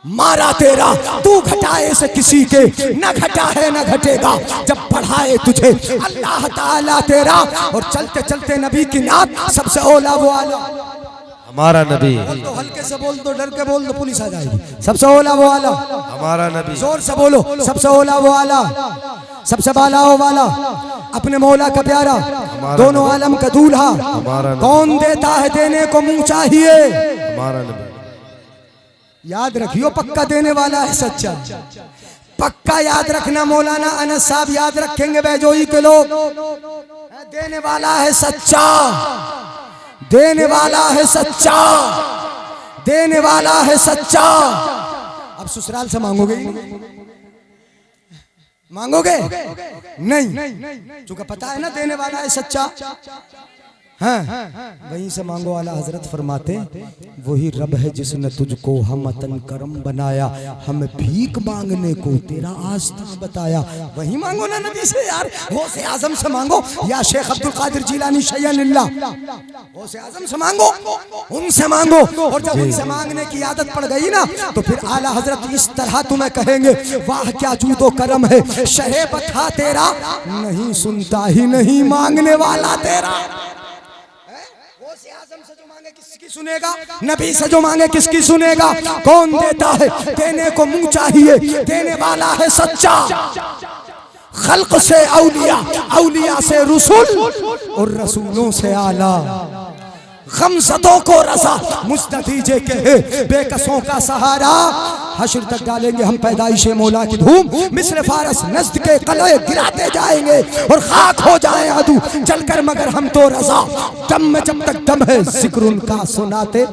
Speaker 1: मारा तेरा। तू घटाए से किसी के न घटा है न घटेगा, जब बढ़ाए तुझे अल्लाह ताला तेरा। और चलते चलते नबी की नात, सबसे ओला वो आला
Speaker 2: हमारा नबी।
Speaker 1: बोल दो, हल्के से बोल दो, डर के बोल दो, पुलिस आ जाएगी। सबसे ओला वो आला
Speaker 2: हमारा नबी।
Speaker 1: जोर से बोलो, सबसे ओला वो आला, सबसे बाला वो वाला, अपने मौला का प्यारा, दोनों आलम का दूल्हा। कौन देता है देने को मुंह चाहिए,
Speaker 2: हमारा नबी।
Speaker 1: याद रखियो, पक्का देने वाला है सच्चा, पक्का याद रखना। मौलाना अनस साहब याद रखेंगे, बैजोई के लोग। देने वाला है सच्चा, देने वाला है सच्चा, देने वाला है सच्चा। अब ससुराल से मांगोगे, मांगोगे नहीं, चूंकि पता है ना देने वाला है सच्चा। हाँ, वहीं से मांगो। आला हजरत फरमाते, वही रब है जिसने तुझको हमतन करम बनाया, हमें भीख मांगने को तेरा आस्था बताया। वही मांगो ना नबी से यार, गौसे आजम से मांगो, या शेख अब्दुल कादिर जिलानी शय्यनिल्लाह, गौसे आजम से मांगो, उनसे मांगो। और जब उनसे मांगने की आदत पड़ गई ना, तो फिर आला हजरत इस तरह तुम्हें कहेंगे, वाह क्या जूदो करम है, शहे बता तेरा, नहीं सुनता ही नहीं मांगने वाला तेरा। आजम से जो मांगे किसकी सुनेगा, नबी से जो मांगे किसकी सुनेगा। कौन देता है देने को मुंह चाहिए, देने वाला है सच्चा। खल्क से औलिया, औलिया से रसूल, और रसूलों से आला। गमज़दों को रज़ा, मुस्तदीजे के बेकसों का सहारा। हश्र तक डालेंगे हम पैदाइशे मौला की धूम, मिस्र फारस नज़्द के कलए गिराते जाएंगे, और खाक हो जाए अदू जलकर, मगर हम तो रज़ा। दम में जब तक दम है जिक्र उनका सुनाते।